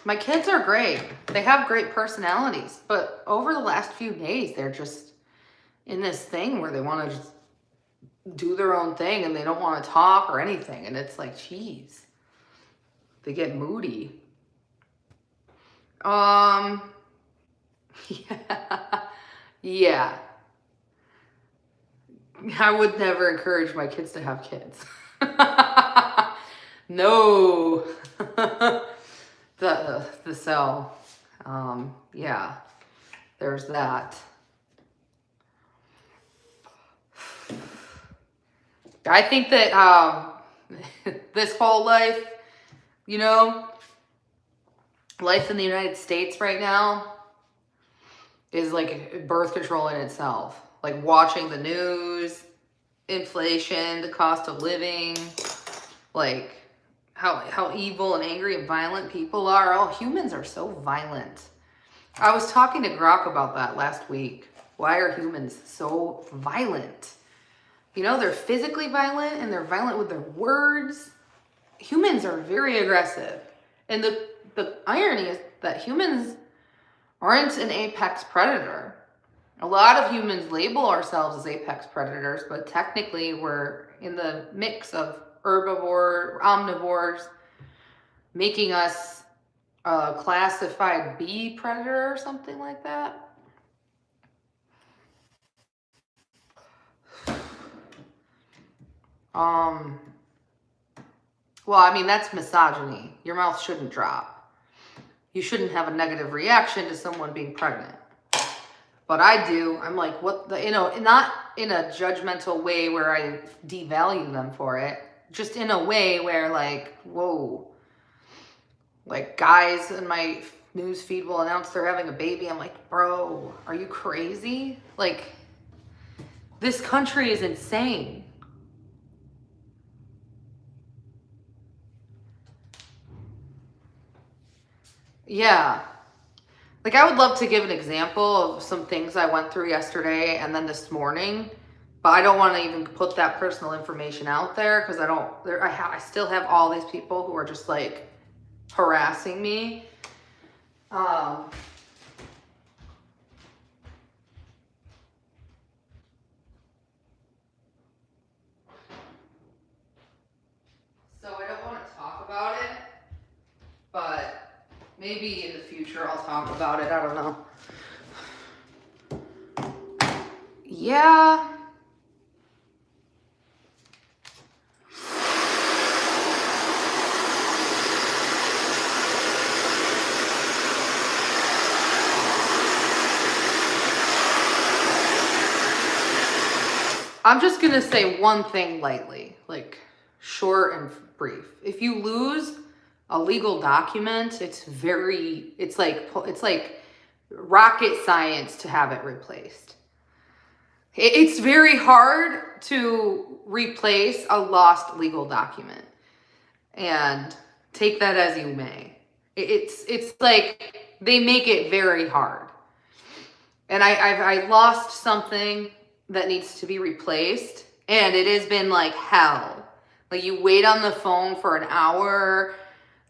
My kids are great. They have great personalities, but over the last few days, they're just in this thing where they want to just do their own thing and they don't want to talk or anything. And it's like, geez, they get moody. Yeah. Yeah. I would never encourage my kids to have kids. No. So, yeah, there's that. I think that this whole life, you know, life in the United States right now is like birth control in itself. Like watching the news, inflation, the cost of living, like how evil and angry and violent people are. Oh, humans are so violent. I was talking to Grok about that last week. Why are humans so violent? You know, they're physically violent and they're violent with their words. Humans are very aggressive. And the irony is that humans aren't an apex predator. A lot of humans label ourselves as apex predators, but technically we're in the mix of herbivore, omnivores, making us a classified B predator or something like that. Well, I mean, that's misogyny. Your mouth shouldn't drop. You shouldn't have a negative reaction to someone being pregnant. But I do. I'm like, what the, you know, not in a judgmental way where I devalue them for it. Just in a way where, like, whoa. Like, guys in my news feed will announce they're having a baby. I'm like, bro, are you crazy? Like, this country is insane. Yeah. Like, I would love to give an example of some things I went through yesterday and then this morning, but I don't want to even put that personal information out there because I still have all these people who are just like harassing me. So I don't want to talk about it, but maybe in the future I'll talk about it. I don't know. Yeah. I'm just going to say one thing lightly, like short and brief. If you lose a legal document, it's like rocket science to have it replaced. It's very hard to replace a lost legal document, and take that as you may. It's like they make it very hard. And I lost something that needs to be replaced, and it has been like hell. Like, you wait on the phone for an hour.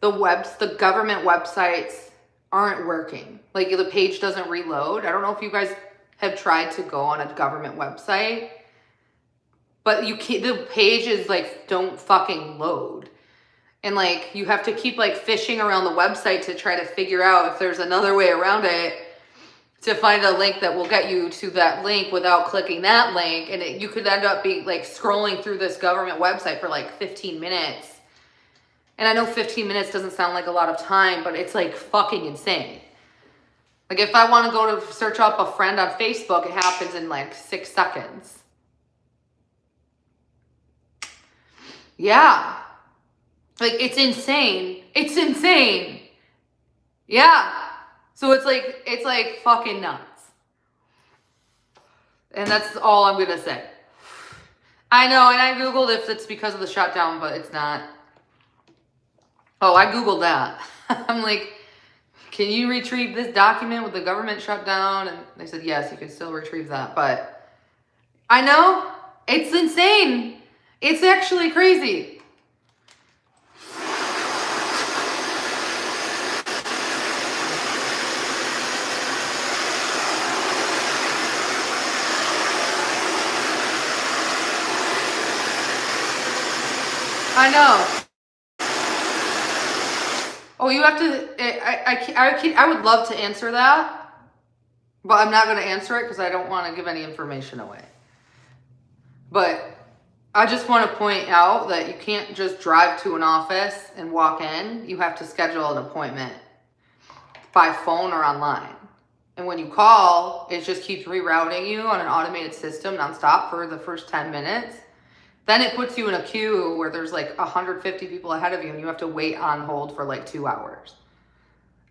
The government websites aren't working. Like, the page doesn't reload. I don't know if you guys have tried to go on a government website, but the pages like don't fucking load. And like, you have to keep like fishing around the website to try to figure out if there's another way around it to find a link that will get you to that link without clicking that link. And you could end up being like scrolling through this government website for like 15 minutes. And I know 15 minutes doesn't sound like a lot of time, but it's like fucking insane. Like, if I want to go to search up a friend on Facebook, it happens in like 6 seconds. Yeah. Like, it's insane. It's insane. Yeah. So it's like fucking nuts. And that's all I'm gonna say. I know, and I Googled if it's because of the shutdown, but it's not. Oh, I Googled that. I'm like, can you retrieve this document with the government shutdown? And they said, yes, you can still retrieve that. But I know, it's insane. It's actually crazy. I know. Oh, you have to, I would love to answer that, but I'm not going to answer it because I don't want to give any information away. But I just want to point out that you can't just drive to an office and walk in. You have to schedule an appointment by phone or online. And when you call, it just keeps rerouting you on an automated system nonstop for the first 10 minutes. Then it puts you in a queue where there's like 150 people ahead of you and you have to wait on hold for like 2 hours.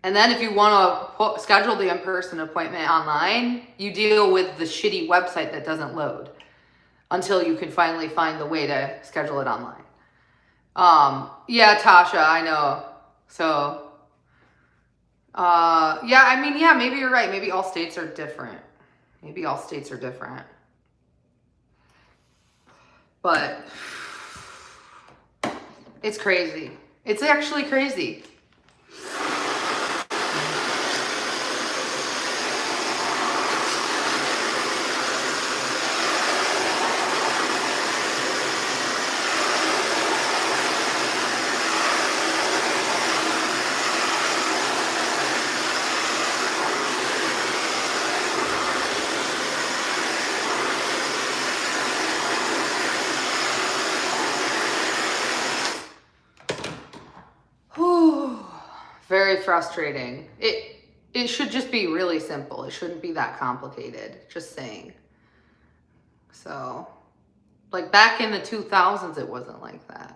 And then if you want to schedule the in-person appointment online, you deal with the shitty website that doesn't load until you can finally find the way to schedule it online. Yeah, Tasha, I know. So, yeah, I mean, yeah, maybe you're right. Maybe all states are different. Maybe all states are different. But it's crazy. It's actually crazy. Very frustrating. It should just be really simple. It shouldn't be that complicated. Just saying. So, like back in the 2000s, it wasn't like that.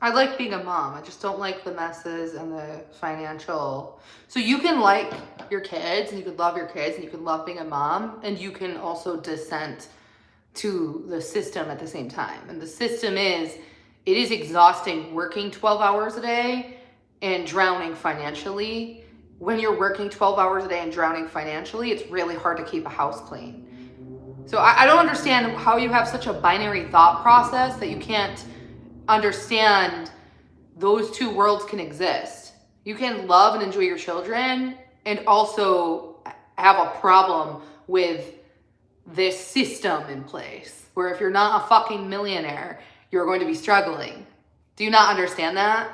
I like being a mom. I just don't like the messes and the financial. So you can like your kids and you could love your kids and you can love being a mom and you can also dissent to the system at the same time. And the system is, it is exhausting working 12 hours a day and drowning financially. When you're working 12 hours a day and drowning financially, it's really hard to keep a house clean. So I don't understand how you have such a binary thought process that you can't understand those two worlds can exist. You can love and enjoy your children and also have a problem with this system in place where if you're not a fucking millionaire, you're going to be struggling. Do you not understand that?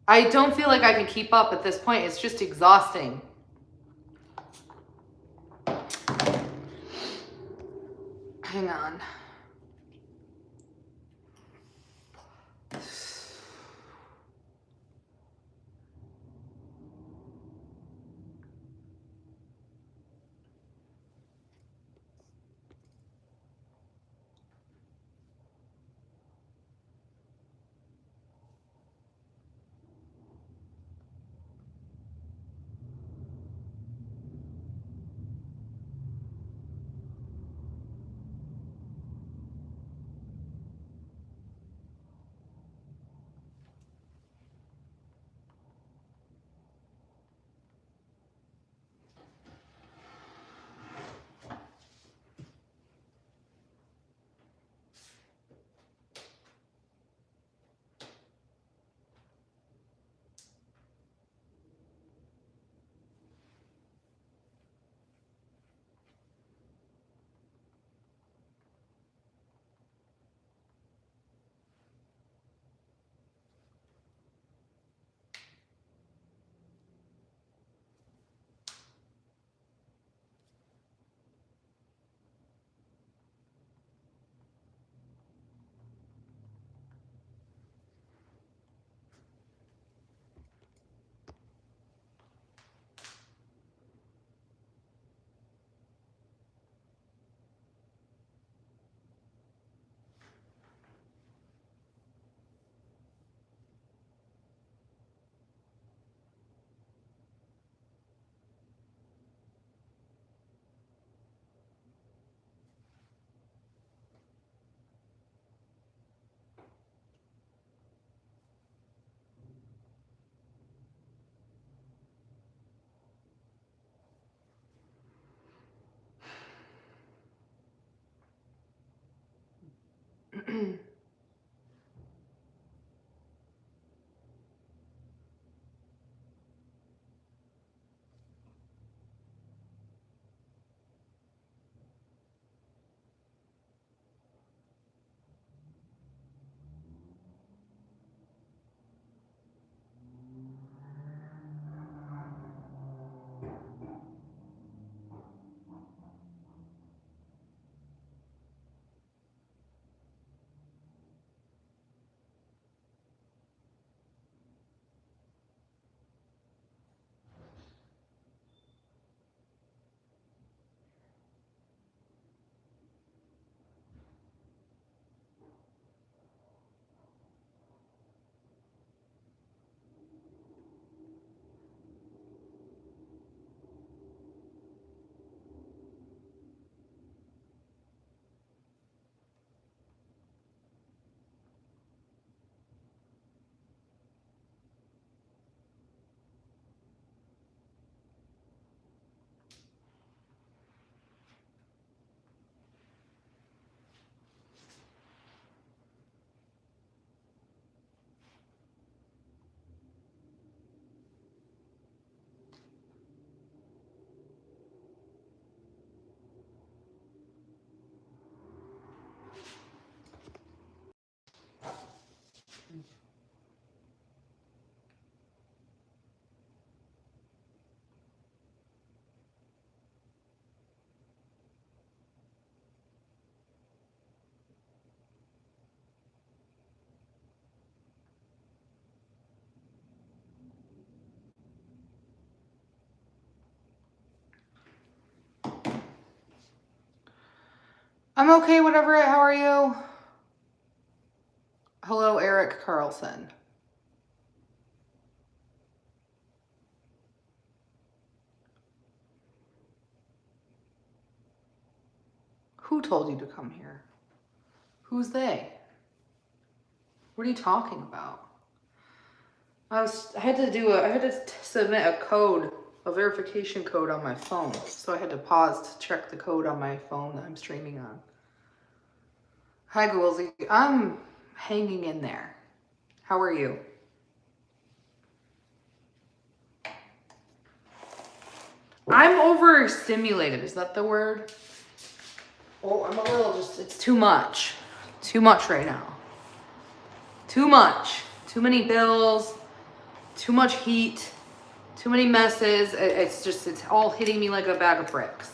I don't feel like I can keep up at this point. It's just exhausting. Hang on. I'm okay, whatever. How are you? Hello, Eric Carlson. Who told you to come here? Who's they? What are you talking about? I had to submit a code, a verification code on my phone. So I had to pause to check the code on my phone that I'm streaming on. Hi, Goolsy. I'm hanging in there. How are you? I'm overstimulated. Is that the word? Oh, I'm a little it's too much. Too much right now. Too much. Too many bills. Too much heat. Too many messes. It's all hitting me like a bag of bricks.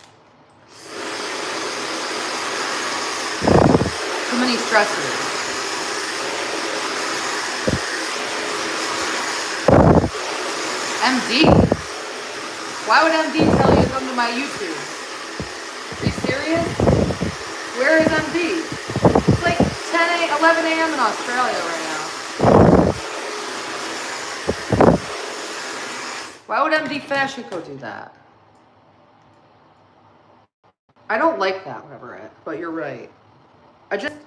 Too many stressors. MD? Why would MD tell you to come to my YouTube? Are you serious? Where is MD? It's like 11 a.m. in Australia right now. Why would MD Fashion Co do that? I don't like that, whatever but you're right.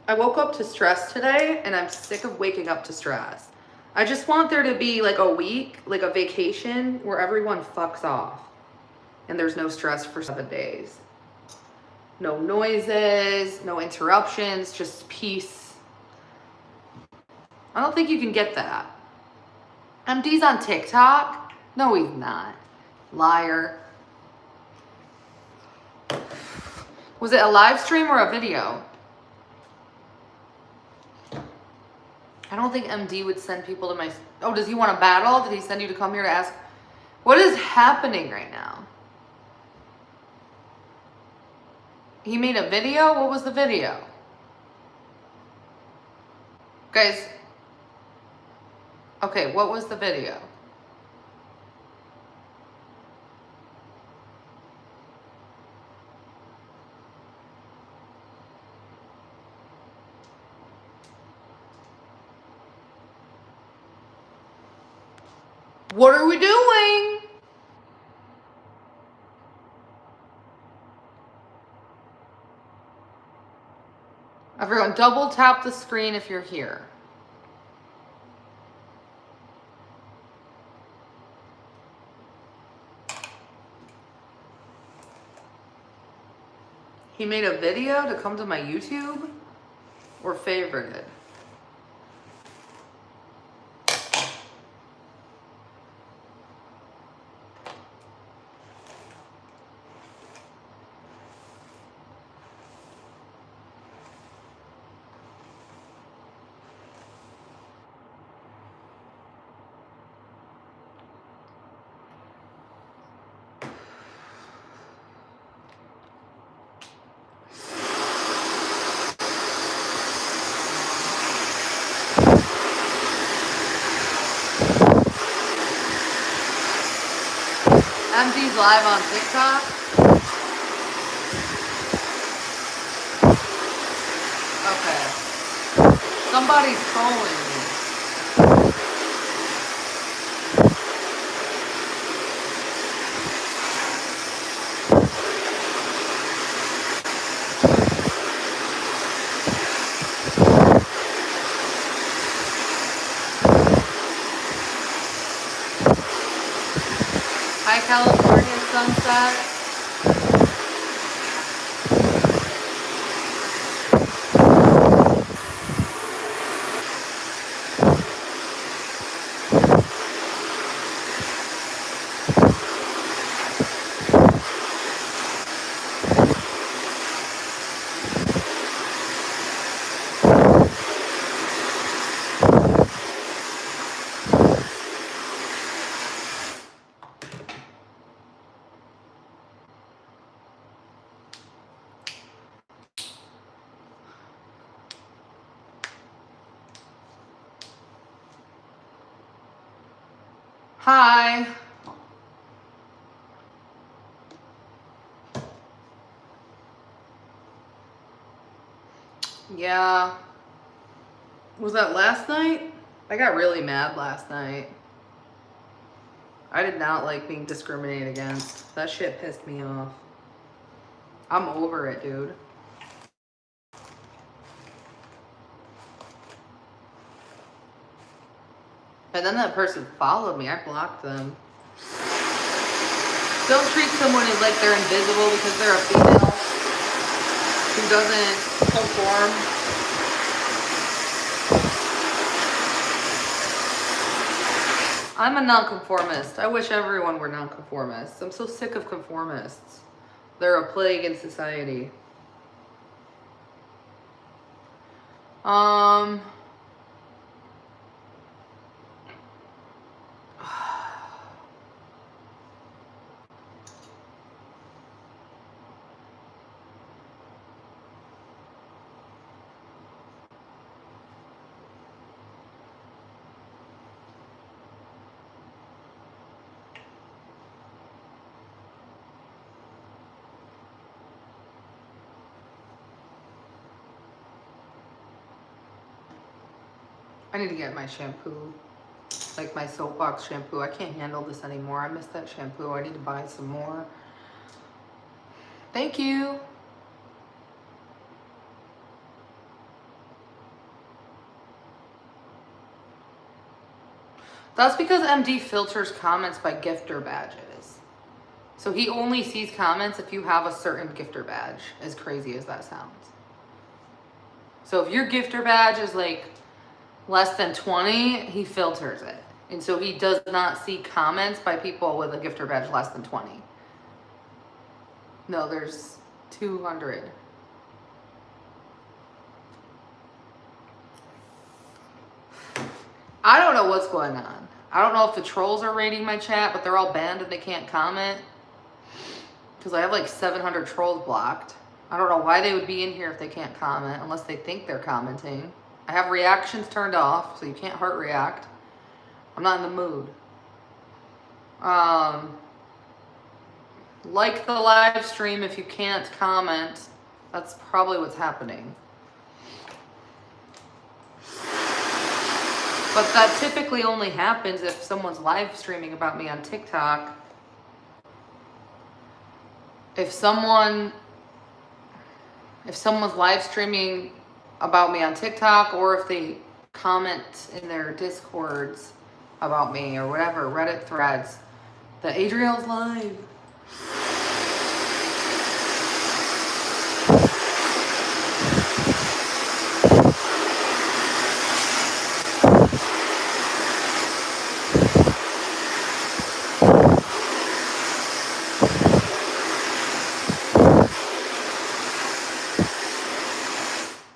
I woke up to stress today and I'm sick of waking up to stress. I just want there to be like a week, like a vacation where everyone fucks off and there's no stress for 7 days. No noises, no interruptions, just peace. I don't think you can get that. MD's on TikTok? No, he's not. Liar. Was it a live stream or a video? I don't think MD would send people to my... Oh, does he want to battle? Did he send you to come here to ask? What is happening right now? He made a video? What was the video? Guys. Okay, what was the video? What are we doing? Everyone, double tap the screen if you're here. He made a video to come to my YouTube or favorited? MD's live on TikTok. Okay. Somebody's trolling me. Hi, California sunset. Hi. Yeah. Was that last night? I got really mad last night. I did not like being discriminated against. That shit pissed me off. I'm over it, dude. And then that person followed me. I blocked them. Don't treat someone as like they're invisible because they're a female who doesn't conform. I'm a nonconformist. I wish everyone were nonconformists. I'm so sick of conformists. They're a plague in society. I need to get my shampoo, like my soapbox shampoo. I can't handle this anymore. I miss that shampoo. I need to buy some more. Thank you. That's because MD filters comments by gifter badges. So he only sees comments if you have a certain gifter badge, as crazy as that sounds. So if your gifter badge is like less than 20, he filters it. And so he does not see comments by people with a gifter badge less than 20. No, there's 200. I don't know what's going on. I don't know if the trolls are raiding my chat, but they're all banned and they can't comment. Because I have like 700 trolls blocked. I don't know why they would be in here if they can't comment, unless they think they're commenting. I have reactions turned off, so you can't heart react. I'm not in the mood. Like the live stream if you can't comment. That's probably what's happening. But that typically only happens if someone's live streaming about me on TikTok. If someone's live streaming about me on TikTok, or if they comment in their Discords about me or whatever, Reddit threads, that Adrielle's live.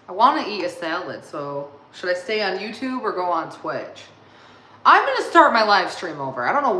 I want to eat a salad, so should I stay on YouTube or go on Twitch? I'm going to start my live stream over. I don't know